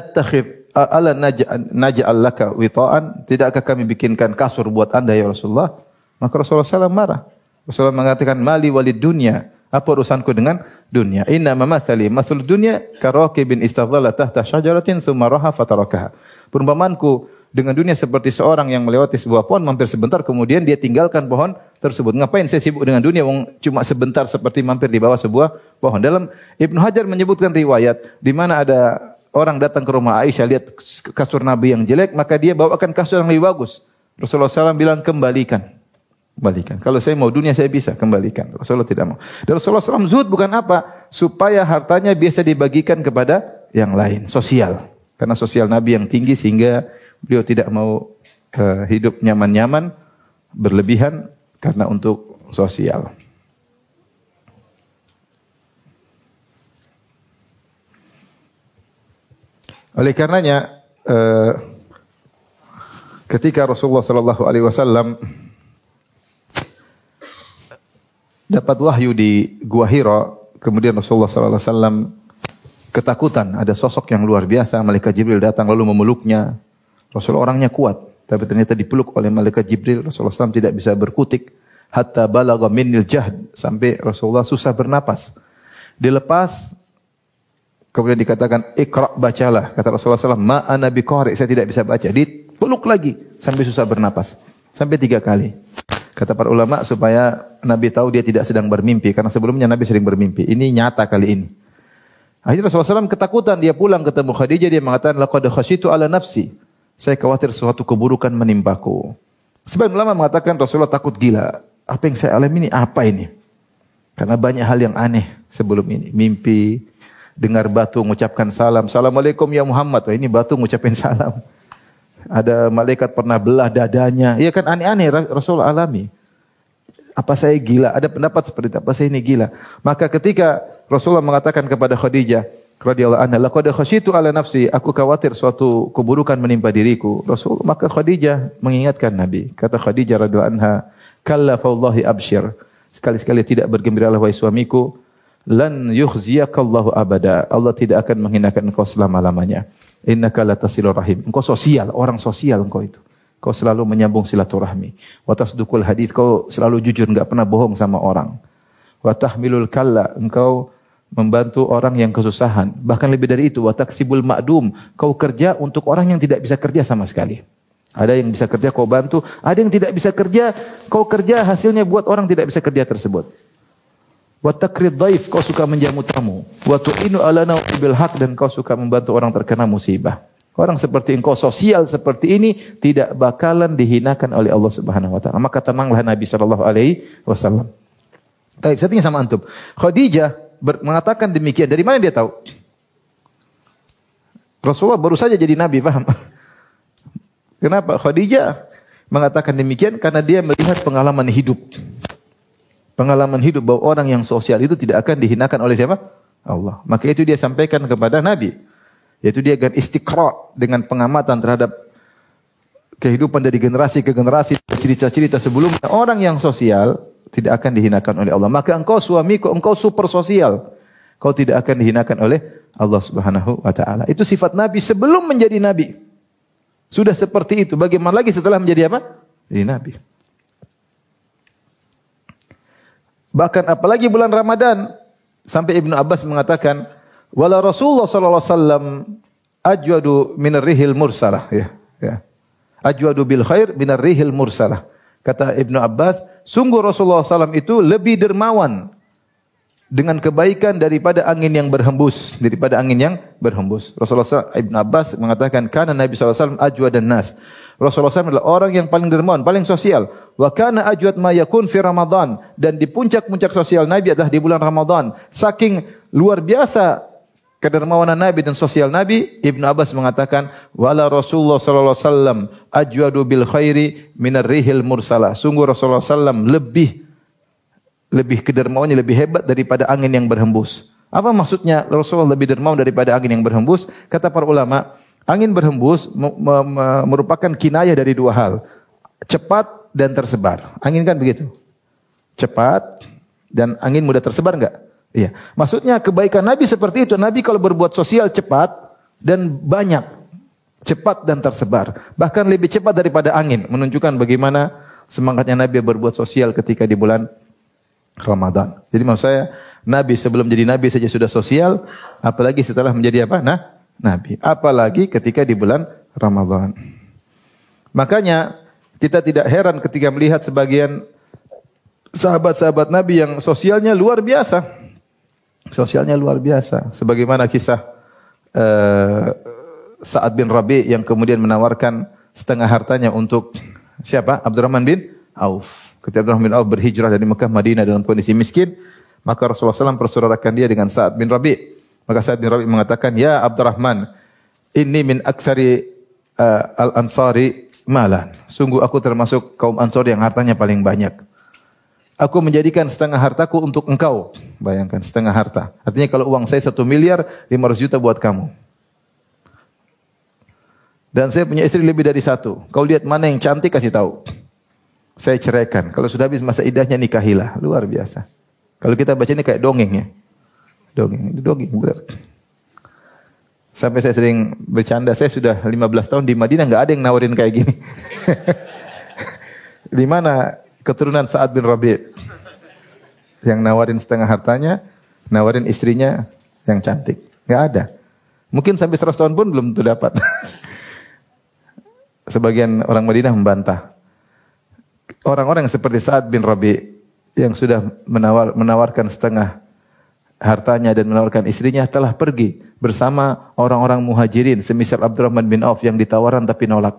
naj'al laka wita'an?" Tidakkah kami bikinkan kasur buat Anda ya Rasulullah? Maka Rasulullah sallallahu marah. Rasulullah mengatakan, "Mali walid dunya." Apa urusanku dengan dunia? Inna mamathali mathul dunya karakibin istadhalla tahta syajaratin tsumma raha fatarakaha. Perumpamanku dengan dunia seperti seorang yang melewati sebuah pohon, mampir sebentar, kemudian dia tinggalkan pohon tersebut. Ngapain saya sibuk dengan dunia? Cuma sebentar seperti mampir di bawah sebuah pohon. Dalam Ibnu Hajar menyebutkan riwayat di mana ada orang datang ke rumah Aisyah, lihat kasur Nabi yang jelek, maka dia bawakan kasur yang lebih bagus. Rasulullah SAW bilang, kembalikan. Kalau saya mau dunia, saya bisa kembalikan. Rasulullah tidak mau. Dan Rasulullah SAW zuhud bukan apa? Supaya hartanya biasa dibagikan kepada yang lain. Sosial. Karena sosial Nabi yang tinggi sehingga beliau tidak mau hidup nyaman-nyaman, berlebihan karena untuk sosial. Oleh karenanya, ketika Rasulullah sallallahu alaihi wasallam dapat wahyu di Gua Hira, kemudian Rasulullah sallallahu alaihi wasallam ketakutan, ada sosok yang luar biasa, malaikat Jibril datang lalu memeluknya. Rasulullah orangnya kuat, tapi ternyata dipeluk oleh malaikat Jibril. Rasulullah SAW tidak bisa berkutik, hatta balagha minnil jahd, sampai Rasulullah susah bernapas. Dilepas, kemudian dikatakan, "Iqra', bacalah." Kata Rasulullah SAW, "Ma ana biqari', saya tidak bisa baca." Dipeluk lagi sampai susah bernapas, sampai 3 kali. Kata para ulama supaya Nabi tahu dia tidak sedang bermimpi karena sebelumnya Nabi sering bermimpi. Ini nyata kali ini. Akhirnya Rasulullah SAW ketakutan, dia pulang ketemu Khadijah, dia mengatakan laqad khasyitu ala nafsi. Saya khawatir suatu keburukan menimpaku. Sebagian ulama mengatakan Rasulullah takut gila. Apa yang saya alami ini apa ini? Karena banyak hal yang aneh sebelum ini. Mimpi, dengar batu mengucapkan salam. Assalamualaikum ya Muhammad. Wah, ini batu mengucapkan salam. Ada malaikat pernah belah dadanya. Iya kan aneh-aneh Rasul alami. Apa saya gila? Ada pendapat seperti itu. Apa saya ini gila? Maka ketika Rasulullah mengatakan kepada Khadijah radhiyallahu anha, laqad khasyitu ala nafsi, aku khawatir suatu keburukan menimpa diriku. Maka Khadijah mengingatkan Nabi. Kata Khadijah radhiyallahu anha, kalla fawallahi absyir. Sekali-sekali tidak bergembiralah wahai suamiku. Lan yukhziyakallahu abada. Allah tidak akan menghinakan engkau selama-lamanya. Innaka latasilur rahim. Engkau sosial, orang sosial engkau itu. Kau selalu menyambung silaturahmi. Wa tasduqul hadits, kau selalu jujur, enggak pernah bohong sama orang. Wa tahmilul kalla, engkau membantu orang yang kesusahan. Bahkan lebih dari itu, wa taksibul ma'dum, kau kerja untuk orang yang tidak bisa kerja sama sekali. Ada yang bisa kerja kau bantu, ada yang tidak bisa kerja, kau kerja hasilnya buat orang tidak bisa kerja tersebut. Wa takrid dhaif, kau suka menjamu tamu. Wa tu'inu ala naubil haq, dan kau suka membantu orang terkena musibah. Orang seperti engkau sosial seperti ini tidak bakalan dihinakan oleh Allah Subhanahu wa taala. Maka tenanglah Nabi sallallahu alaihi wasallam. Baik, saya tanya sama antum. Khadijah mengatakan demikian, dari mana dia tahu? Rasulullah baru saja jadi nabi, paham? Kenapa Khadijah mengatakan demikian? Karena dia melihat pengalaman hidup. Pengalaman hidup bahwa orang yang sosial itu tidak akan dihinakan oleh siapa? Allah. Maka itu dia sampaikan kepada Nabi. Yaitu dia akan istiqra dengan pengamatan terhadap kehidupan dari generasi ke generasi, cerita-cerita sebelumnya. Orang yang sosial tidak akan dihinakan oleh Allah. Maka engkau suamiku, engkau super sosial. Kau tidak akan dihinakan oleh Allah Subhanahu wa taala. Itu sifat Nabi sebelum menjadi Nabi. Sudah seperti itu. Bagaimana lagi setelah menjadi apa? Jadi Nabi. Bahkan apalagi bulan Ramadan, sampai Ibnu Abbas mengatakan, wala Rasulullah sallallahu alaihi wasallam ajwadu minar rihil mursalah, ya. Ajwadu bil khair minar rihil mursalah. Kata Ibnu Abbas, sungguh Rasulullah SAW itu lebih dermawan dengan kebaikan daripada angin yang berhembus, Rasulullah SAW, Ibnu Abbas mengatakan, kana Nabi SAW ajwadan nas. Rasulullah SAW adalah orang yang paling dermawan, paling sosial. Wa kana ajwad ma yakun fi Ramadan, dan di puncak-puncak sosial Nabi adalah di bulan Ramadan. Saking luar biasa kedermawanan Nabi dan sosial Nabi, Ibnu Abbas mengatakan, wala Rasulullah sallallahu alaihi wasallam ajwadu bil khairi minar rihil mursalah. Sungguh Rasulullah sallallahu lebih kedermawannya lebih hebat daripada angin yang berhembus. Apa maksudnya Rasulullah lebih dermawan daripada angin yang berhembus? Kata para ulama, angin berhembus merupakan kinayah dari dua hal. Cepat dan tersebar. Angin kan begitu. Cepat dan angin mudah tersebar enggak? Iya. Maksudnya kebaikan Nabi seperti itu. Nabi kalau berbuat sosial cepat dan banyak. Cepat dan tersebar. Bahkan lebih cepat daripada angin. Menunjukkan bagaimana semangatnya Nabi berbuat sosial ketika di bulan Ramadan. Jadi maksud saya, Nabi sebelum jadi Nabi saja sudah sosial. Apalagi setelah menjadi apa? Nabi. Apalagi ketika di bulan Ramadan. Makanya kita tidak heran ketika melihat sebagian sahabat-sahabat Nabi yang sosialnya luar biasa. Sosialnya luar biasa. Sebagaimana kisah Sa'ad bin Rabi' yang kemudian menawarkan setengah hartanya untuk siapa? Abdurrahman bin Auf. Ketika Abdurrahman bin Auf berhijrah dari Mekah Madinah dalam kondisi miskin, maka Rasulullah SAW persaudarakan dia dengan Sa'ad bin Rabi'. Maka Sa'ad bin Rabi' mengatakan, ya Abdurrahman, inni min aktsari al-ansari malan. Sungguh aku termasuk kaum Ansar yang hartanya paling banyak. Aku menjadikan setengah hartaku untuk engkau. Bayangkan, setengah harta. Artinya kalau uang saya 1 miliar, 500 juta buat kamu. Dan saya punya istri lebih dari 1. Kau lihat mana yang cantik, kasih tahu. Saya ceraikan. Kalau sudah habis masa iddahnya, nikahilah. Luar biasa. Kalau kita baca ini kayak dongeng ya. Dongeng, benar. Sampai saya sering bercanda, saya sudah 15 tahun di Madinah, enggak ada yang nawarin kayak gini. Di mana keturunan Sa'ad bin Rabi' yang nawarin setengah hartanya, nawarin istrinya yang cantik. Enggak ada. Mungkin sampai 100 tahun pun belum tentu dapat. Sebagian orang Madinah membantah. orang-orang yang seperti Sa'ad bin Rabi yang sudah menawarkan setengah hartanya dan menawarkan istrinya telah pergi bersama orang-orang muhajirin semisal Abdurrahman bin Auf yang ditawarkan tapi nolak.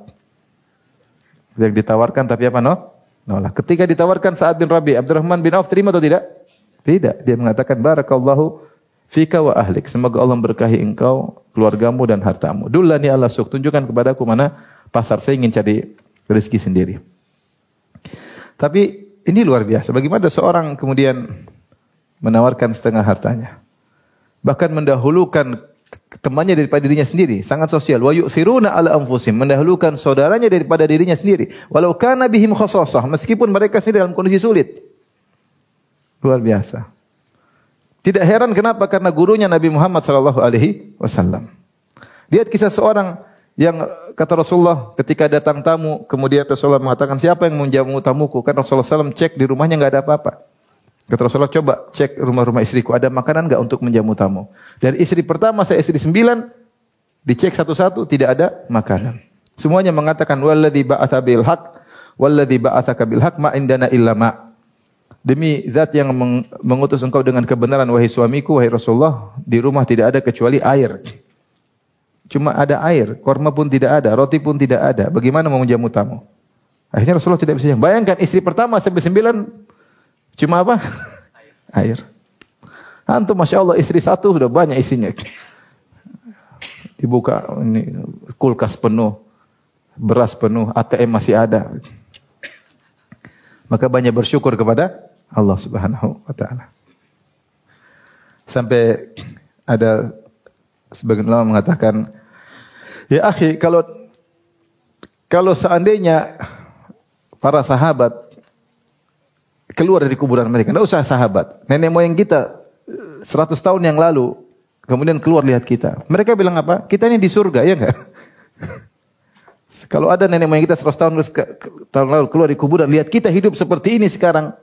Yang ditawarkan tapi apa nolak. Ketika ditawarkan Sa'ad bin Rabi, Abdurrahman bin Auf terima atau tidak? Tidak. Dia mengatakan barakallahu fika wa ahlik. Semoga Allah berkahi engkau, keluargamu dan hartamu. Dullani ala suq. Tunjukkan kepadaku mana pasar. Saya ingin cari rezeki sendiri. Tapi ini luar biasa. Bagaimana seorang kemudian menawarkan setengah hartanya. Bahkan mendahulukan temannya daripada dirinya sendiri. Sangat sosial. Wa yu'thiruna ala anfusihim. Mendahulukan saudaranya daripada dirinya sendiri. Walau kana bihim khasasah. Meskipun mereka sendiri dalam kondisi sulit. Luar biasa. Tidak heran kenapa? Karena gurunya Nabi Muhammad SAW. Lihat kisah seorang yang kata Rasulullah ketika datang tamu. Kemudian Rasulullah mengatakan, siapa yang menjamu tamuku? Kan Rasulullah SAW cek di rumahnya enggak ada apa-apa. Kata Rasulullah, coba cek rumah-rumah istriku, ada makanan enggak untuk menjamu tamu? Dari istri pertama saya istri 9, dicek satu-satu tidak ada makanan. Semuanya mengatakan walladzi ba'atsa bil haqq walladzi ba'atsaka bil haqq ma indana illa ma. Demi zat yang mengutus engkau dengan kebenaran wahai suamiku wahai Rasulullah, di rumah tidak ada kecuali air. Cuma ada air, korma pun tidak ada, roti pun tidak ada. Bagaimana mau menjamu tamu? Akhirnya Rasulullah tidak bisa. Bayangkan istri pertama sampai 9 cuma apa? Air. Antum Masya Allah istri satu sudah banyak isinya. Dibuka ini kulkas penuh, beras penuh, ATM masih ada. Maka banyak bersyukur kepada Allah Subhanahu wa taala. Sampai ada sebagian ulama mengatakan, ya akhi, kalau seandainya para sahabat keluar dari kuburan mereka, tidak usah sahabat, nenek moyang kita 100 tahun yang lalu, kemudian keluar lihat kita. Mereka bilang apa? Kita ini di surga, ya enggak? Kalau ada nenek moyang kita 100 tahun lalu keluar di kuburan, lihat kita hidup seperti ini sekarang.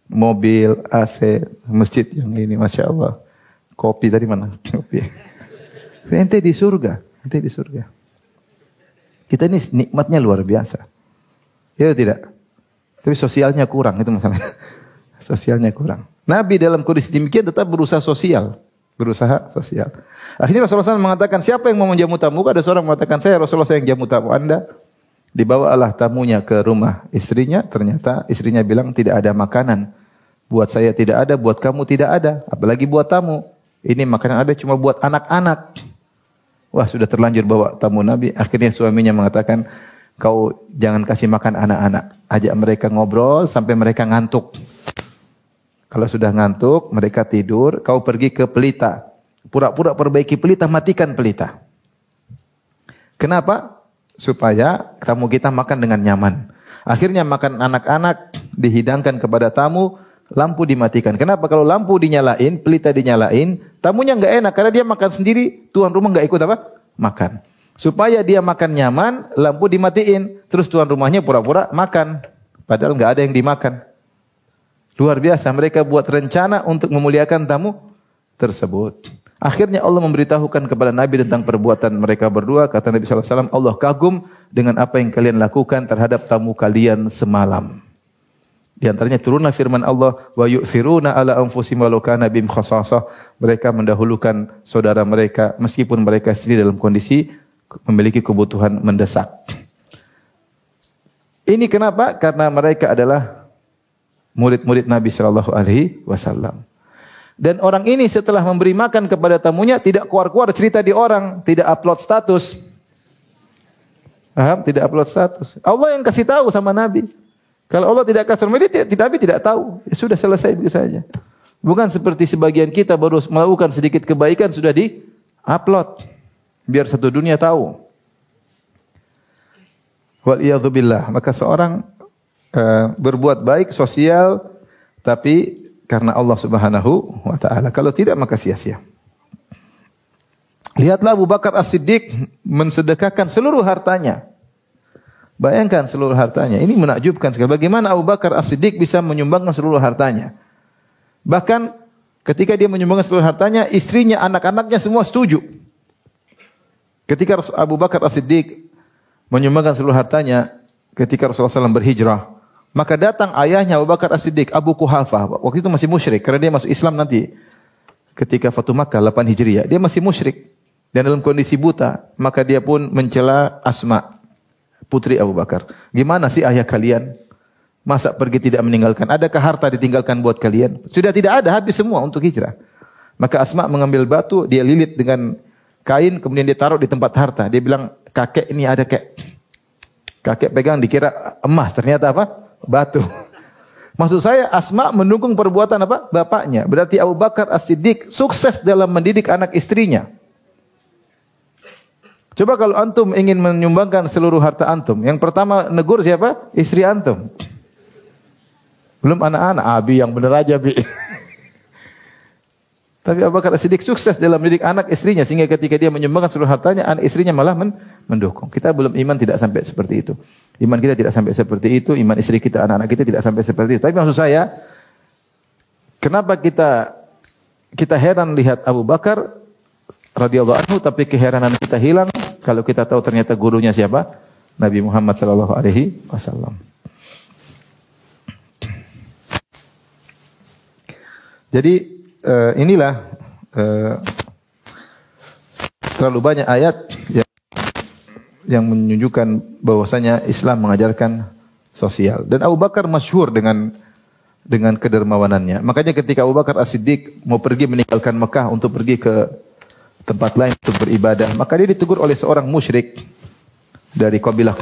Mobil, AC, masjid yang ini, Masya Allah. Kopi tadi mana? Kopi. Ente di surga. Ente di surga. Kita ini nikmatnya luar biasa. Ya tidak? Tapi sosialnya kurang, itu masalahnya. Sosialnya kurang. Nabi dalam kondisi demikian tetap berusaha sosial. Berusaha sosial. Akhirnya Rasulullah SAW mengatakan, siapa yang mau menjamu tamu? Ada seorang mengatakan, saya Rasulullah, saya yang jamu tamu Anda. Dibawalah tamunya ke rumah istrinya. Ternyata istrinya bilang, tidak ada makanan. Buat saya tidak ada, buat kamu tidak ada. Apalagi buat tamu. Ini makanan ada cuma buat anak-anak. Wah, sudah terlanjur bawa tamu Nabi. Akhirnya suaminya mengatakan, kau jangan kasih makan anak-anak. Ajak mereka ngobrol sampai mereka ngantuk. Kalau sudah ngantuk, mereka tidur. Kau pergi ke pelita. Pura-pura perbaiki pelita, matikan pelita. Kenapa? Supaya tamu kita makan dengan nyaman. Akhirnya makan anak-anak dihidangkan kepada tamu, lampu dimatikan. Kenapa? Kalau lampu dinyalain, pelita dinyalain, tamunya enggak enak. Karena dia makan sendiri, tuan rumah enggak ikut apa? Makan. Supaya dia makan nyaman, lampu dimatiin. Terus tuan rumahnya pura-pura makan. Padahal enggak ada yang dimakan. Luar biasa. Mereka buat rencana untuk memuliakan tamu tersebut. Akhirnya Allah memberitahukan kepada Nabi tentang perbuatan mereka berdua. Kata Nabi SAW, Allah kagum dengan apa yang kalian lakukan terhadap tamu kalian semalam. Di antaranya turunlah firman Allah, wa yu'thiruna ala anfusihim walau kana bihim khasasah. Mereka mendahulukan saudara mereka meskipun mereka sendiri dalam kondisi memiliki kebutuhan mendesak. Ini kenapa? Karena mereka adalah murid-murid Nabi sallallahu alaihi wasallam. Dan orang ini setelah memberi makan kepada tamunya tidak keluar-keluar cerita di orang, tidak upload status. Paham? Tidak upload status. Allah yang kasih tahu sama Nabi. Kalau Allah tidak kasih sama dia, Nabi tidak tahu. Ya sudah selesai begitu saja. Bukan seperti sebagian kita baru melakukan sedikit kebaikan sudah di-upload. Biar satu dunia tahu. Waliyadzubillah. Maka seorang berbuat baik sosial tapi karena Allah Subhanahu wa taala. Kalau tidak maka sia-sia. Lihatlah Abu Bakar As-Siddiq mensedekahkan seluruh hartanya. Bayangkan seluruh hartanya. Ini menakjubkan sekali. Bagaimana Abu Bakar As-Siddiq bisa menyumbangkan seluruh hartanya? Bahkan ketika dia menyumbangkan seluruh hartanya, istrinya, anak-anaknya semua setuju. Ketika Abu Bakar As-Siddiq menyumbangkan seluruh hartanya, ketika Rasulullah SAW berhijrah, Maka datang ayahnya Abu Bakar As-Siddiq, Abu Quhafah. Waktu itu masih musyrik karena dia masuk Islam nanti ketika Fatu Makkah 8 Hijriah. Dia masih musyrik dan dalam kondisi buta. Maka dia pun mencela Asma, putri Abu Bakar. Gimana sih ayah kalian? Masa pergi tidak meninggalkan? Adakah harta ditinggalkan buat kalian? Sudah tidak ada, habis semua untuk hijrah. Maka Asma mengambil batu, dia lilit dengan kain, kemudian dia taruh di tempat harta. Dia bilang, kakek ini ada kakek pegang dikira emas, ternyata apa? Batu. Maksud saya Asma mendukung perbuatan apa? Bapaknya. Berarti Abu Bakar As-Siddiq sukses dalam mendidik anak istrinya. Coba kalau antum ingin menyumbangkan seluruh harta antum, yang pertama negur siapa? Istri antum. Belum anak-anak, Abi yang benar aja, Bi. Tapi Abu Bakar As-Siddiq sukses dalam mendidik anak istrinya sehingga ketika dia menyumbangkan seluruh hartanya, anak istrinya malah mendukung. Kita belum iman tidak sampai seperti itu. Iman kita tidak sampai seperti itu, iman istri kita, anak-anak kita tidak sampai seperti itu. Tapi maksud saya, kenapa kita heran lihat Abu Bakar radhiyallahu anhu tapi keheranan kita hilang kalau kita tahu ternyata gurunya siapa? Nabi Muhammad sallallahu alaihi wasallam. Jadi inilah terlalu banyak ayat yang menunjukkan bahwasanya Islam mengajarkan sosial. Dan Abu Bakar masyhur dengan kedermawanannya. Makanya ketika Abu Bakar As-Siddiq mau pergi meninggalkan Mekah untuk pergi ke tempat lain untuk beribadah, maka dia ditegur oleh seorang musyrik dari kabilah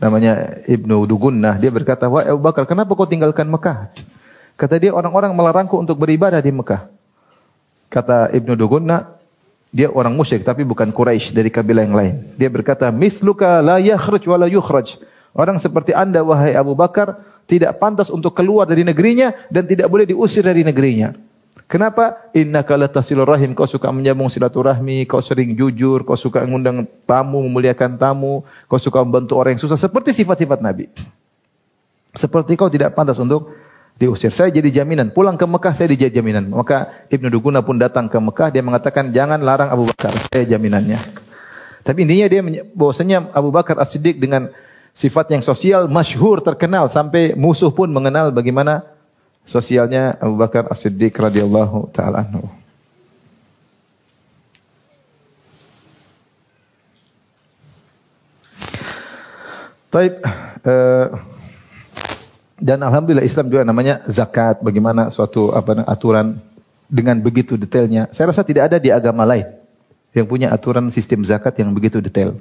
namanya Ibnu Dugunnah. Dia berkata, "Wahai Abu Bakar, kenapa kau tinggalkan Mekah?" Kata dia, orang-orang melarangku untuk beribadah di Mekah. Kata Ibnu Dugunnah, dia orang musyrik tapi bukan Quraisy, dari kabilah yang lain. Dia berkata, "Misluka la yakhruj wa la yukhraj." Orang seperti Anda wahai Abu Bakar tidak pantas untuk keluar dari negerinya dan tidak boleh diusir dari negerinya. Kenapa? Innaka latasilur rahim, kau suka menyambung silaturahmi, kau sering jujur, kau suka mengundang tamu, memuliakan tamu, kau suka membantu orang yang susah, seperti sifat-sifat Nabi. Seperti kau tidak pantas untuk diusir. Saya jadi jaminan. Pulang ke Mekah saya jadi jaminan. Maka Ibnu Dugunnah pun datang ke Mekah. Dia mengatakan jangan larang Abu Bakar. Saya jaminannya. Tapi intinya dia bahwasanya Abu Bakar As-Siddiq dengan sifat yang sosial masyhur terkenal sampai musuh pun mengenal bagaimana sosialnya Abu Bakar As-Siddiq radhiyallahu taala anhu. Baik. Dan alhamdulillah Islam juga namanya zakat, bagaimana suatu aturan dengan begitu detailnya. Saya rasa tidak ada di agama lain yang punya aturan sistem zakat yang begitu detail.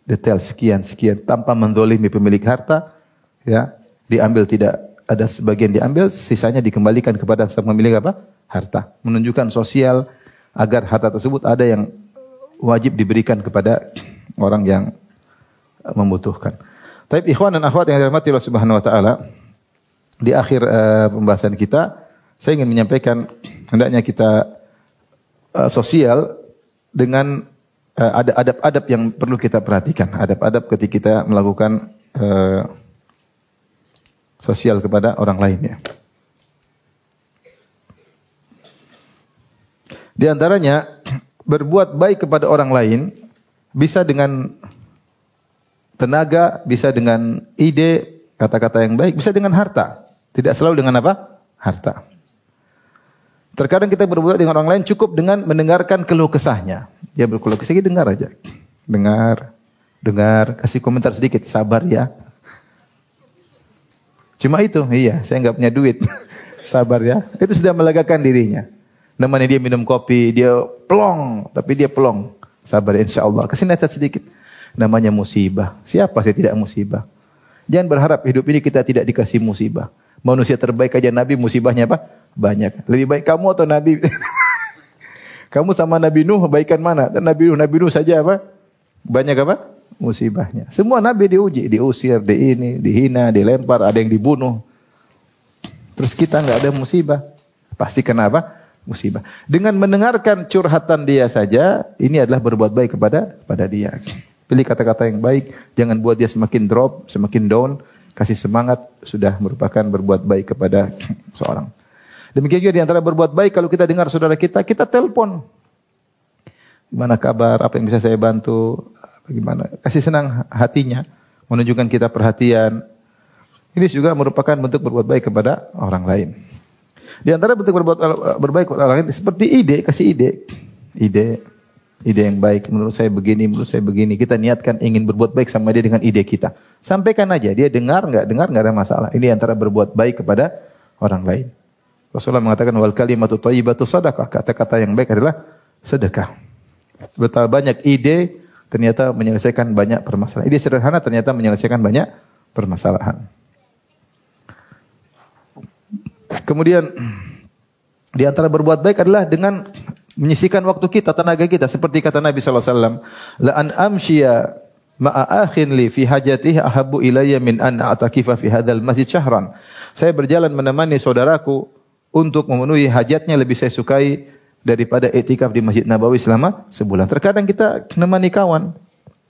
Detail sekian tanpa mendolimi pemilik harta, ya, diambil tidak ada sebagian diambil, sisanya dikembalikan kepada sang pemilik harta. Menunjukkan sosial agar harta tersebut ada yang wajib diberikan kepada orang yang membutuhkan. Tapi ikhwan dan akhwat yang dirahmati Allah Subhanahu wa taala, di akhir pembahasan kita saya ingin menyampaikan hendaknya kita sosial dengan ada adab-adab yang perlu kita perhatikan, adab-adab ketika kita melakukan sosial kepada orang lain ya. Di antaranya berbuat baik kepada orang lain bisa dengan tenaga, bisa dengan ide, kata-kata yang baik, bisa dengan harta. Tidak selalu dengan apa? Harta. Terkadang kita berbuat dengan orang lain cukup dengan mendengarkan keluh kesahnya. Dia berkeluh kesah, dengar aja. Dengar, kasih komentar sedikit, sabar ya. Cuma itu, iya, saya nggak punya duit. Sabar ya. Itu sudah melegakan dirinya. Namanya dia minum kopi, dia plong, tapi dia plong. Sabar ya, insya Allah. Kasih nasihat sedikit. Namanya musibah. Siapa sih tidak musibah? Jangan berharap hidup ini kita tidak dikasih musibah. Manusia terbaik aja Nabi musibahnya apa? Banyak. Lebih baik kamu atau Nabi? Kamu sama Nabi Nuh baikan mana? Dan Nabi Nuh saja apa? Banyak apa? Musibahnya. Semua Nabi diuji, diusir, dihina, dilempar, ada yang dibunuh. Terus kita nggak ada musibah. Pasti kenapa? Musibah. Dengan mendengarkan curhatan dia saja, ini adalah berbuat baik kepada dia. Pilih kata-kata yang baik, jangan buat dia semakin drop, semakin down, kasih semangat, sudah merupakan berbuat baik kepada seorang. Demikian juga di antara berbuat baik, kalau kita dengar saudara kita telepon. Gimana kabar, apa yang bisa saya bantu, bagaimana. Kasih senang hatinya, menunjukkan kita perhatian. Ini juga merupakan bentuk berbuat baik kepada orang lain. Di antara bentuk berbuat berbaik kepada orang lain seperti kasih ide yang baik. Menurut saya begini. Kita niatkan ingin berbuat baik sama dia dengan ide kita. Sampaikan aja, dia dengar nggak ada masalah. Ini antara berbuat baik kepada orang lain. Rasulullah mengatakan wal kalimatu thayyibatu shadaqah. Kata-kata yang baik adalah sedekah. Betapa banyak ide ternyata menyelesaikan banyak permasalahan. Ide sederhana ternyata menyelesaikan banyak permasalahan. Kemudian di antara berbuat baik adalah dengan menyisihkan waktu kita, tenaga kita, seperti kata Nabi sallallahu alaihi wasallam, la an amshiya ma'a akhin li fi hajatihi ahabbu ilayya min an a'takifa fi hadzal masjid syahran. Saya berjalan menemani saudaraku untuk memenuhi hajatnya lebih saya sukai daripada iktikaf di Masjid Nabawi selama sebulan. Terkadang kita menemani kawan,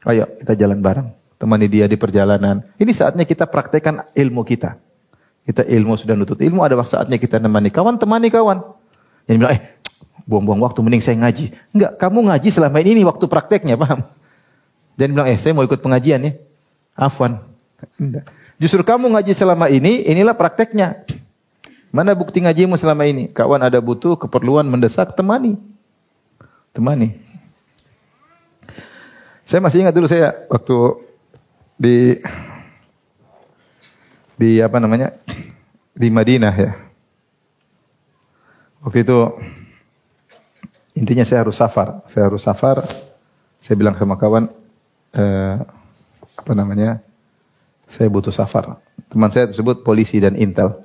ayo kita jalan bareng, temani dia di perjalanan. Ini saatnya kita praktekkan ilmu kita. Kita ilmu sudah nutut ilmu, ada saatnya kita temani kawan. Yang bilang, buang-buang waktu, mending saya ngaji. Enggak, kamu ngaji selama ini waktu prakteknya, paham? Dan bilang, saya mau ikut pengajian ya. Afwan. Enggak. Justru kamu ngaji selama ini, inilah prakteknya. Mana bukti ngajimu selama ini? Kawan ada butuh, keperluan mendesak, temani. Saya masih ingat dulu saya waktu di Madinah ya. Waktu itu intinya saya harus safar. Saya bilang sama kawan, saya butuh safar. Teman saya tersebut polisi dan intel.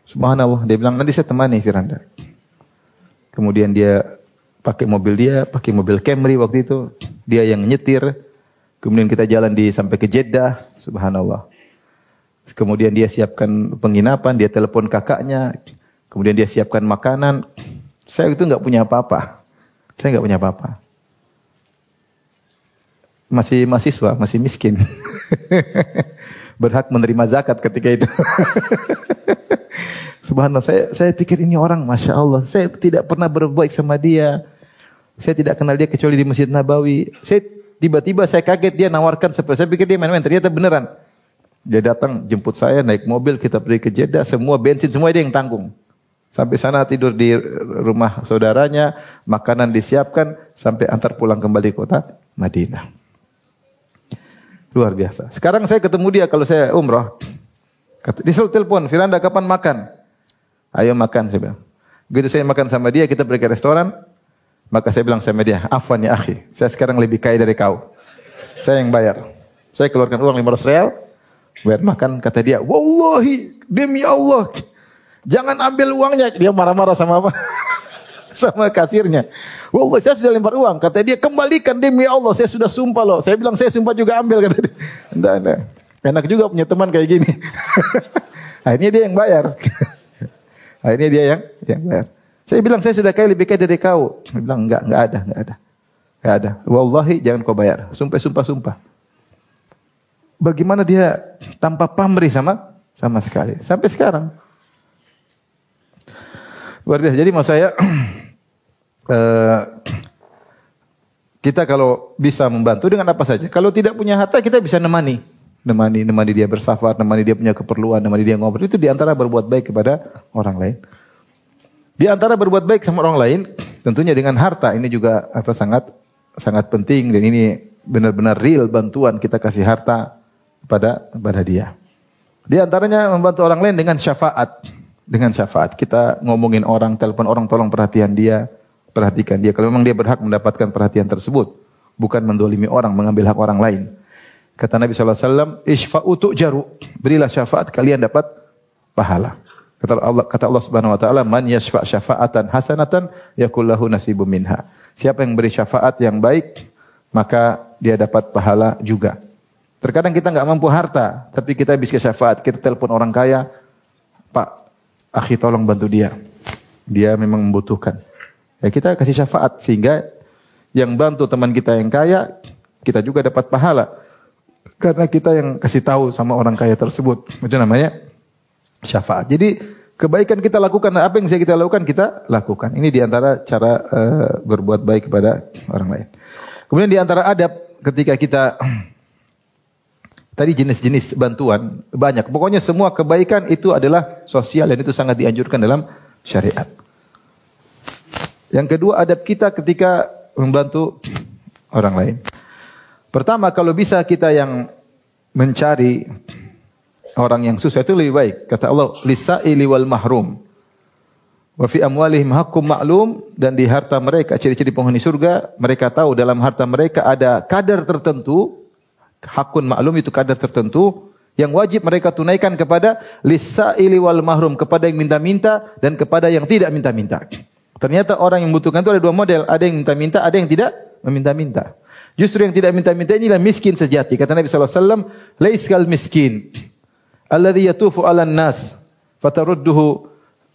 Subhanallah, dia bilang nanti saya temani Firanda. Kemudian dia pakai mobil Camry waktu itu. Dia yang nyetir. Kemudian kita jalan sampai ke Jeddah. Subhanallah. Kemudian dia siapkan penginapan, dia telepon kakaknya. Kemudian dia siapkan makanan. Saya itu enggak punya apa-apa. Masih mahasiswa, masih miskin. Berhak menerima zakat ketika itu. Subhanallah, saya pikir ini orang, Masya Allah. Saya tidak pernah berbuat sama dia. Saya tidak kenal dia kecuali di Masjid Nabawi. Tiba-tiba saya kaget dia nawarkan seperti, saya pikir dia main-main, ternyata beneran. Dia datang jemput saya, naik mobil, kita pergi ke Jeddah, semua bensin, semua dia yang tanggung. Sampai sana tidur di rumah saudaranya, makanan disiapkan, sampai antar pulang kembali kota Madinah. Luar biasa. Sekarang saya ketemu dia kalau saya umrah. Dia selalu telepon, Firanda kapan makan? Ayo makan, saya bilang. Begitu saya makan sama dia, kita pergi ke restoran, maka saya bilang sama dia, afwan ya akhi, saya sekarang lebih kaya dari kau. Saya yang bayar. Saya keluarkan uang 500 real, bayar makan, kata dia, wallahi, demi Allah, jangan ambil uangnya. Dia marah-marah sama apa? Sama kasirnya. Wallahi, saya sudah lempar uang. Kata dia, kembalikan demi Allah, saya sudah sumpah loh. Saya bilang, saya sumpah juga ambil, kata dia. Enggak. Enak juga punya teman kayak gini. Akhirnya dia yang bayar. Akhirnya dia yang bayar. Saya bilang, saya sudah kaya lebih kaya dari kau. Dia bilang, enggak ada. Wallahi, jangan kau bayar. Sumpah. Bagaimana dia tanpa pamrih sama sekali. Sampai sekarang. Luar biasa. Jadi maksud saya, kita kalau bisa membantu dengan apa saja. Kalau tidak punya harta, kita bisa nemani dia bersafar, nemani dia punya keperluan, nemani dia ngobrol. Itu diantara berbuat baik kepada orang lain. Di antara berbuat baik sama orang lain, tentunya dengan harta. Ini juga sangat penting dan ini benar-benar real bantuan kita kasih harta kepada dia. Di antaranya membantu orang lain dengan syafaat. Kita ngomongin orang, telepon orang, tolong perhatikan dia. Kalau memang dia berhak mendapatkan perhatian tersebut. Bukan mendolimi orang, mengambil hak orang lain. Kata Nabi SAW, Ishfa'u tu'jaru. Berilah syafaat, kalian dapat pahala. Kata Allah Subhanahu Wa Taala, Man yashfa' syafa'atan hasanatan, yakullahu nasibum minha. Siapa yang beri syafaat yang baik, maka dia dapat pahala juga. Terkadang kita enggak mampu harta, tapi kita bisa syafaat. Kita telepon orang kaya, Pak, akhi tolong bantu dia. Dia memang membutuhkan. Ya kita kasih syafaat sehingga yang bantu teman kita yang kaya, kita juga dapat pahala. Karena kita yang kasih tahu sama orang kaya tersebut. Itu namanya syafaat. Jadi kebaikan kita lakukan, apa yang bisa kita lakukan, kita lakukan. Ini diantara cara berbuat baik kepada orang lain. Kemudian diantara adab ketika kita Tadi jenis-jenis bantuan banyak. Pokoknya semua kebaikan itu adalah sosial dan itu sangat dianjurkan dalam syariat. Yang kedua, adab kita ketika membantu orang lain. Pertama, kalau bisa kita yang mencari orang yang susah itu lebih baik. Kata Allah, lisa'ili wal mahrum. Wa fi amwalihim haqqum ma'lum, dan di harta mereka, ciri-ciri penghuni surga, mereka tahu dalam harta mereka ada kadar tertentu, hakun ma'lum itu kadar tertentu yang wajib mereka tunaikan kepada lisa'ili wal mahrum, kepada yang minta-minta dan kepada yang tidak minta-minta. Ternyata orang yang membutuhkan itu ada dua model, ada yang minta-minta, ada yang tidak meminta-minta. Justru yang tidak minta-minta inilah miskin sejati. Kata Nabi sallallahu alaihi wasallam, "Laiskal miskin alladhi yatufu 'alan nas fatarudduhu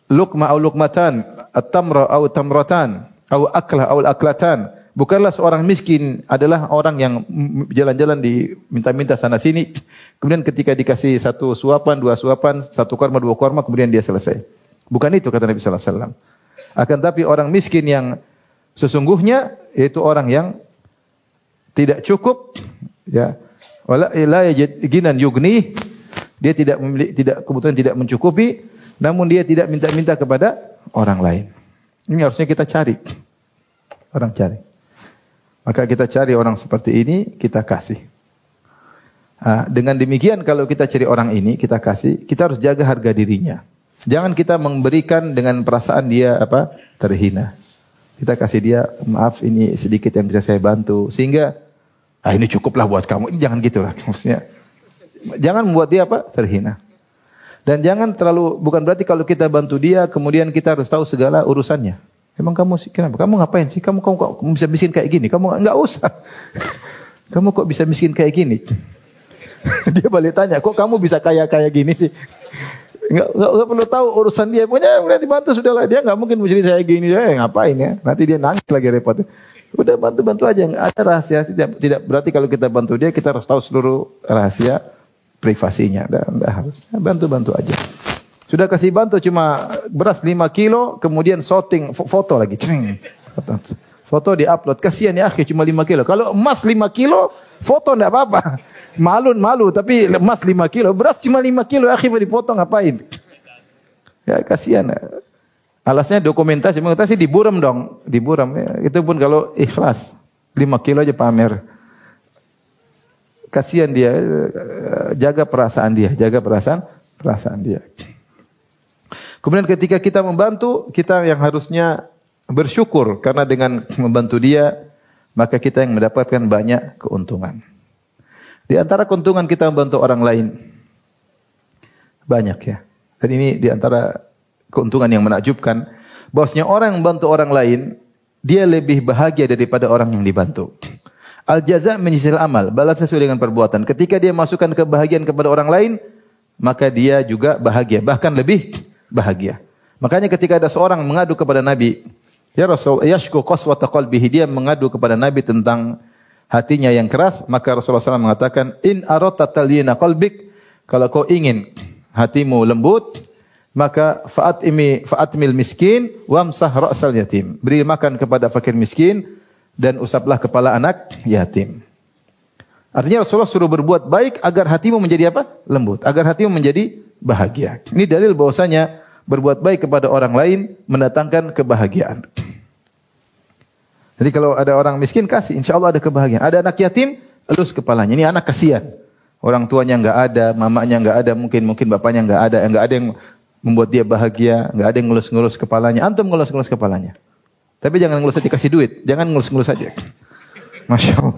luqma aw luqmatan, at-tamra aw tamratan, aw aklah aw aklatan." Bukanlah seorang miskin adalah orang yang jalan-jalan diminta-minta sana sini, kemudian ketika dikasih satu suapan, dua suapan, satu korma, dua korma, kemudian dia selesai. Bukan itu kata Nabi sallallahu alaihi wasallam. Akan tapi orang miskin yang sesungguhnya yaitu orang yang tidak cukup, ya, wala la yajid ginan yugni, dia tidak memiliki, tidak kebutuhan tidak mencukupi, namun dia tidak minta-minta kepada orang lain. Ini harusnya kita cari. Orang cari. Maka kita cari orang seperti ini, kita kasih. Dengan demikian kalau kita cari orang ini, kita kasih, kita harus jaga harga dirinya. Jangan kita memberikan dengan perasaan dia terhina. Kita kasih dia, maaf ini sedikit yang bisa saya bantu. Sehingga, ini cukuplah buat kamu. Ini jangan gitulah. Maksudnya, jangan membuat dia terhina. Dan jangan terlalu, bukan berarti kalau kita bantu dia, kemudian kita harus tahu segala urusannya. Emang kamu kenapa? Kamu ngapain sih? Kamu kok bisa miskin kayak gini? Kamu enggak usah. Kamu kok bisa miskin kayak gini? Dia balik tanya, kok kamu bisa kaya gini sih? Enggak perlu tahu urusan dia. Pokoknya udah dibantu sudahlah. Dia enggak mungkin menjadi saya gini. Ngapain ya? Nanti dia nangis lagi repot. Udah bantu-bantu aja. Ada rahasia. Tidak berarti kalau kita bantu dia, kita harus tahu seluruh rahasia privasinya. Enggak harus. Bantu-bantu aja. Sudah kasih bantu cuma beras 5 kilo, kemudian shooting foto lagi. Foto di-upload. Kasihan ya akhi, cuma 5 kilo. Kalau emas 5 kilo, foto enggak apa-apa. Malu, tapi emas 5 kilo. Beras cuma 5 kilo, akhi mau dipotong ngapain? Ya kasihan. Alasnya dokumentasi diburam dong. Diburam. Ya. Itu pun kalau ikhlas. 5 kilo aja pamer. Kasihan dia. Jaga perasaan dia. Jaga perasaan dia. Kemudian ketika kita membantu, kita yang harusnya bersyukur. Karena dengan membantu dia, maka kita yang mendapatkan banyak keuntungan. Di antara keuntungan kita membantu orang lain, banyak ya. Dan ini di antara keuntungan yang menakjubkan. Bahwasanya orang yang membantu orang lain, dia lebih bahagia daripada orang yang dibantu. Al-jaza' min jinsil amal, balas sesuai dengan perbuatan. Ketika dia masukkan kebahagiaan kepada orang lain, maka dia juga bahagia, bahkan lebih bahagia. Makanya ketika ada seorang mengadu kepada Nabi, ya Rasul, yashku qaswata qalbihi, dia mengadu kepada Nabi tentang hatinya yang keras, maka Rasulullah SAW mengatakan, in aradta talyina qalbik, kalau kau ingin hatimu lembut, maka fa'atmil miskin wamsah ra'sal yatim. Beri makan kepada fakir miskin dan usaplah kepala anak yatim. Artinya Rasulullah suruh berbuat baik agar hatimu menjadi lembut, agar hatimu menjadi bahagia. Ini dalil bahwasanya berbuat baik kepada orang lain mendatangkan kebahagiaan. Jadi kalau ada orang miskin kasih, insya Allah ada kebahagiaan. Ada anak yatim, elus kepalanya. Ini anak kasihan. Orang tuanya enggak ada, mamanya enggak ada, mungkin bapaknya enggak ada yang membuat dia bahagia, enggak ada yang ngelus-ngelus kepalanya. Antum ngelus-ngelus kepalanya. Tapi jangan ngelus dikasih duit, jangan ngelus-ngelus aja. Masya Allah.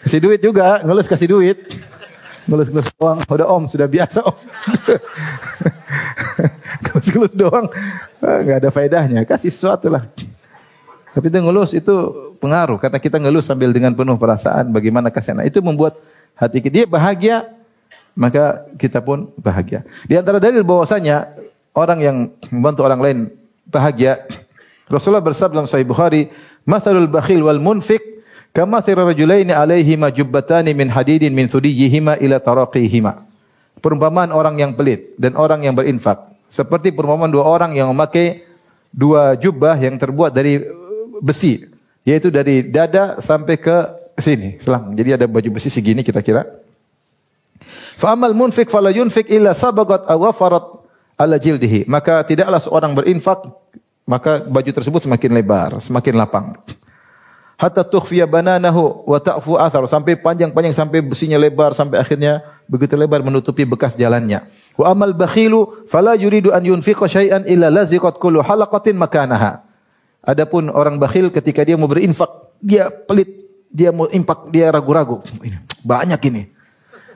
Kasih duit juga, kasih duit. Ngelus-ngelus doang, udah om, sudah biasa om. Ngelus-ngelus doang, enggak ada faedahnya. Kasih sesuatu lah. Tapi itu ngelus itu pengaruh. Kata kita ngelus sambil dengan penuh perasaan, bagaimana kasihan. Itu membuat hati dia bahagia, maka kita pun bahagia. Di antara dalil bahwasanya orang yang membantu orang lain bahagia, Rasulullah bersabda dalam Sahih Bukhari, "Mathalul bakhil wal munfiq kamathali rajulaini alaihima jubbatani min hadidin min thudiyihima ila taraqihima." Perumpamaan orang yang pelit dan orang yang berinfak seperti perumpamaan dua orang yang memakai dua jubah yang terbuat dari besi, yaitu dari dada sampai ke sini, selang. Jadi ada baju besi segini kira-kira. Fa amal munfik fala yunfik illa sabaqat aw wafarat ala jildihi. Maka tidaklah seorang berinfak maka baju tersebut semakin lebar, semakin lapang. Hatta tukhfiya bananahu wa ta'fu athar, sampai panjang-panjang sampai besinya lebar sampai akhirnya begitu lebar menutupi bekas jalannya. Wa amal bakhilu fala yuridu an yunfiqa syai'an illa laziqat kullu halaqatin makanaha. Adapun orang bakhil ketika dia mau berinfak, dia pelit, dia mau infak, dia ragu-ragu. Banyak ini.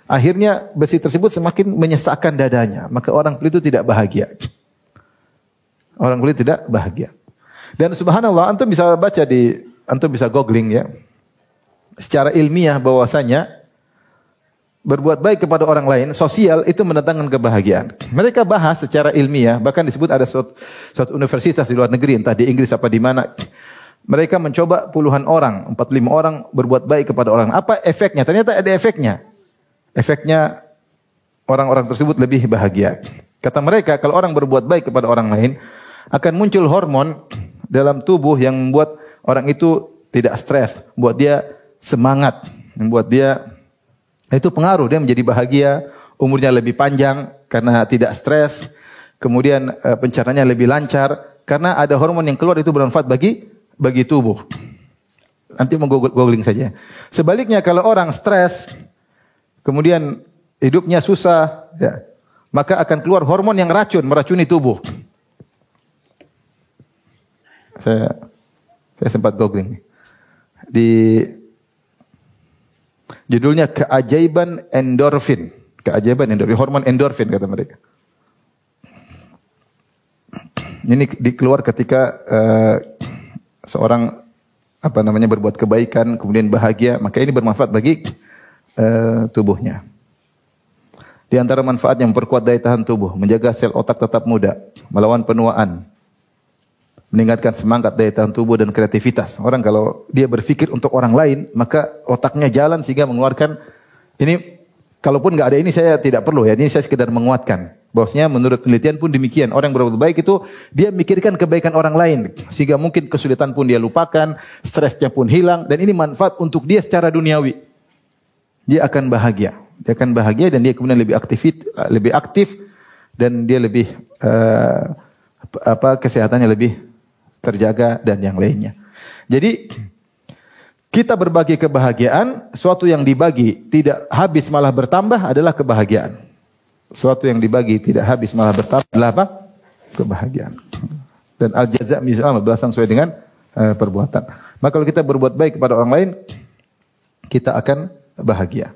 Akhirnya besi tersebut semakin menyesakkan dadanya, maka orang pelit itu tidak bahagia. Orang pelit tidak bahagia. Dan subhanallah, antum bisa baca antum bisa googling ya. Secara ilmiah bahwasanya berbuat baik kepada orang lain, sosial itu mendatangkan kebahagiaan. Mereka bahas secara ilmiah, bahkan disebut ada suatu universitas di luar negeri, entah di Inggris apa di mana. Mereka mencoba puluhan orang, 45 orang berbuat baik kepada orang. Apa efeknya? Ternyata ada efeknya. Efeknya orang-orang tersebut lebih bahagia. Kata mereka, kalau orang berbuat baik kepada orang lain, akan muncul hormon dalam tubuh yang membuat orang itu tidak stres, buat dia semangat, membuat dia itu pengaruh, dia menjadi bahagia, umurnya lebih panjang karena tidak stres, kemudian pencernaannya lebih lancar karena ada hormon yang keluar itu bermanfaat bagi tubuh. Nanti mau googling saja. Sebaliknya kalau orang stres, kemudian hidupnya susah, ya, maka akan keluar hormon yang meracuni tubuh. Saya sempat googling. Di judulnya keajaiban endorfin. Keajaiban endorfin, hormon endorfin kata mereka. Ini dikeluar ketika seorang berbuat kebaikan kemudian bahagia, maka ini bermanfaat bagi tubuhnya. Di antara manfaatnya memperkuat daya tahan tubuh, menjaga sel otak tetap muda, melawan penuaan, meningkatkan semangat, daya tahan tubuh dan kreativitas. Orang kalau dia berpikir untuk orang lain, maka otaknya jalan sehingga mengeluarkan ini. Kalaupun nggak ada ini saya tidak perlu ya. Ini saya sekedar menguatkan. Bahwasanya menurut penelitian pun demikian. Orang yang berbuat baik itu dia mikirkan kebaikan orang lain sehingga mungkin kesulitan pun dia lupakan, stresnya pun hilang dan ini manfaat untuk dia secara duniawi. Dia akan bahagia. Dia akan bahagia dan dia kemudian lebih aktif dan dia lebih kesehatannya lebih terjaga dan yang lainnya. Jadi kita berbagi kebahagiaan, suatu yang dibagi tidak habis malah bertambah adalah kebahagiaan. Suatu yang dibagi tidak habis malah bertambah adalah apa? Kebahagiaan. Dan al-jaza' misalnya balasan sesuai dengan perbuatan. Maka kalau kita berbuat baik kepada orang lain, kita akan bahagia.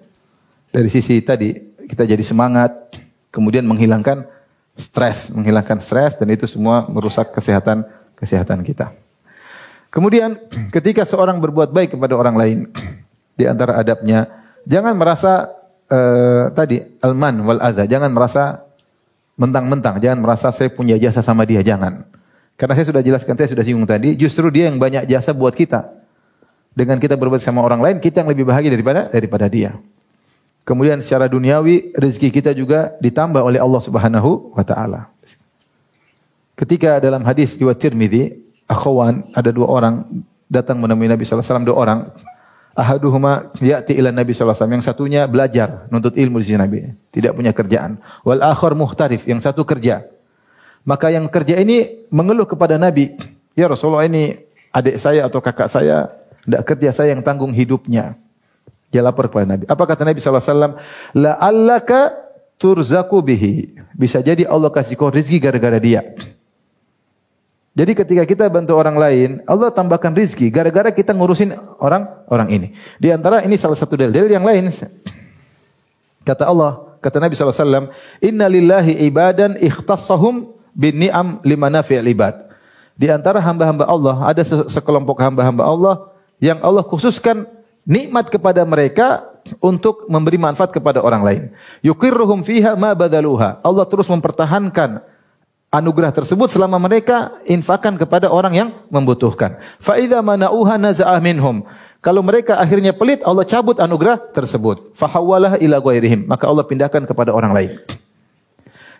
Dari sisi tadi kita jadi semangat, kemudian menghilangkan stres dan itu semua merusak kesehatan kita. Kemudian ketika seorang berbuat baik kepada orang lain, di antara adabnya jangan merasa al-man wal adza, jangan merasa mentang-mentang, jangan merasa saya punya jasa sama dia, jangan. Karena saya sudah jelaskan, saya sudah singgung tadi, justru dia yang banyak jasa buat kita. Dengan kita berbuat sama orang lain, kita yang lebih bahagia daripada dia. Kemudian secara duniawi, rezeki kita juga ditambah oleh Allah Subhanahu wa taala. Ketika dalam hadis riwayat Tirmizi, akhwan, ada dua orang datang menemui Nabi sallallahu alaihi wasallam, dua orang. Ahaduhuma ya'ti ila Nabi sallallahu alaihi wasallam, yang satunya belajar, nuntut ilmu di sisi Nabi, tidak punya kerjaan. Wal akhar muhtarif, yang satu kerja. Maka yang kerja ini mengeluh kepada Nabi, "Ya Rasulullah, ini adik saya atau kakak saya tidak kerja, saya yang tanggung hidupnya." Dia lapor kepada Nabi. Apa kata Nabi sallallahu alaihi wasallam? La'allaka turzaku bihi. Bisa jadi Allah kasih kau rezeki gara-gara dia. Jadi ketika kita bantu orang lain, Allah tambahkan rezeki gara-gara kita ngurusin orang ini. Di antara ini salah satu dalil yang lain. Kata Nabi sallallahu alaihi wasallam, "Inna lillahi ibadan ikhtassahum bin ni'am limanafi'il ibad." Di antara hamba-hamba Allah ada sekelompok hamba-hamba Allah yang Allah khususkan nikmat kepada mereka untuk memberi manfaat kepada orang lain. Yuqirruhum fiha ma badaluha. Allah terus mempertahankan anugerah tersebut selama mereka infakkan kepada orang yang membutuhkan. Fa idza mana'uha naza'ah minhum. Kalau mereka akhirnya pelit, Allah cabut anugerah tersebut. Fa hawwalah ila ghairihim. Maka Allah pindahkan kepada orang lain.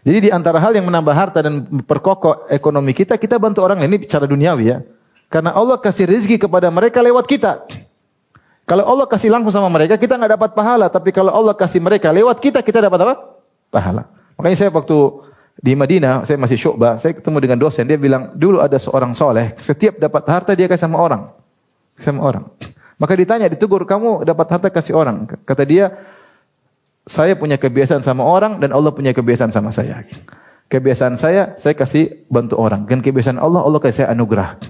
Jadi di antara hal yang menambah harta dan memperkokoh ekonomi kita bantu orang lain, ini bicara duniawi ya. Karena Allah kasih rezeki kepada mereka lewat kita. Kalau Allah kasih langsung sama mereka, kita nggak dapat pahala. Tapi kalau Allah kasih mereka lewat kita, kita dapat apa? Pahala. Makanya saya waktu di Madinah, saya masih Syu'bah, saya ketemu dengan dosen, dia bilang, dulu ada seorang soleh, setiap dapat harta dia kasih sama orang. Sama orang. Maka ditanya, ditegur, kamu dapat harta kasih orang. Kata dia, saya punya kebiasaan sama orang, dan Allah punya kebiasaan sama saya. Kebiasaan saya kasih bantu orang. Dan kebiasaan Allah, Allah kasih saya anugerah.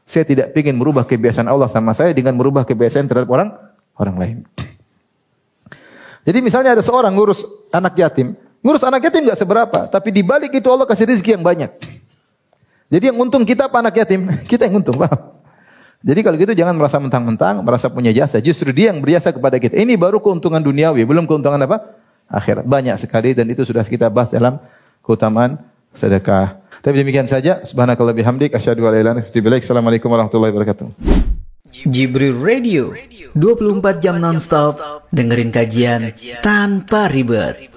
Saya tidak ingin merubah kebiasaan Allah sama saya dengan merubah kebiasaan terhadap orang lain. Jadi misalnya ada seorang ngurus anak yatim. Ngurus anak yatim enggak seberapa, tapi di balik itu Allah kasih rezeki yang banyak. Jadi yang untung kita apa anak yatim? Kita yang untung, paham? Jadi kalau gitu jangan merasa mentang-mentang, merasa punya jasa. Justru dia yang berjasa kepada kita. Ini baru keuntungan duniawi, belum keuntungan apa? Akhirat. Banyak sekali dan itu sudah kita bahas dalam keutamaan sedekah. Tapi demikian saja. Subhanakallah bihamdik. Asyhadu an la ilaha illa anta astaghfiruka wa atubu ilaik. Assalamualaikum warahmatullahi wabarakatuh. Jibril Radio 24 jam nonstop dengerin kajian tanpa ribet.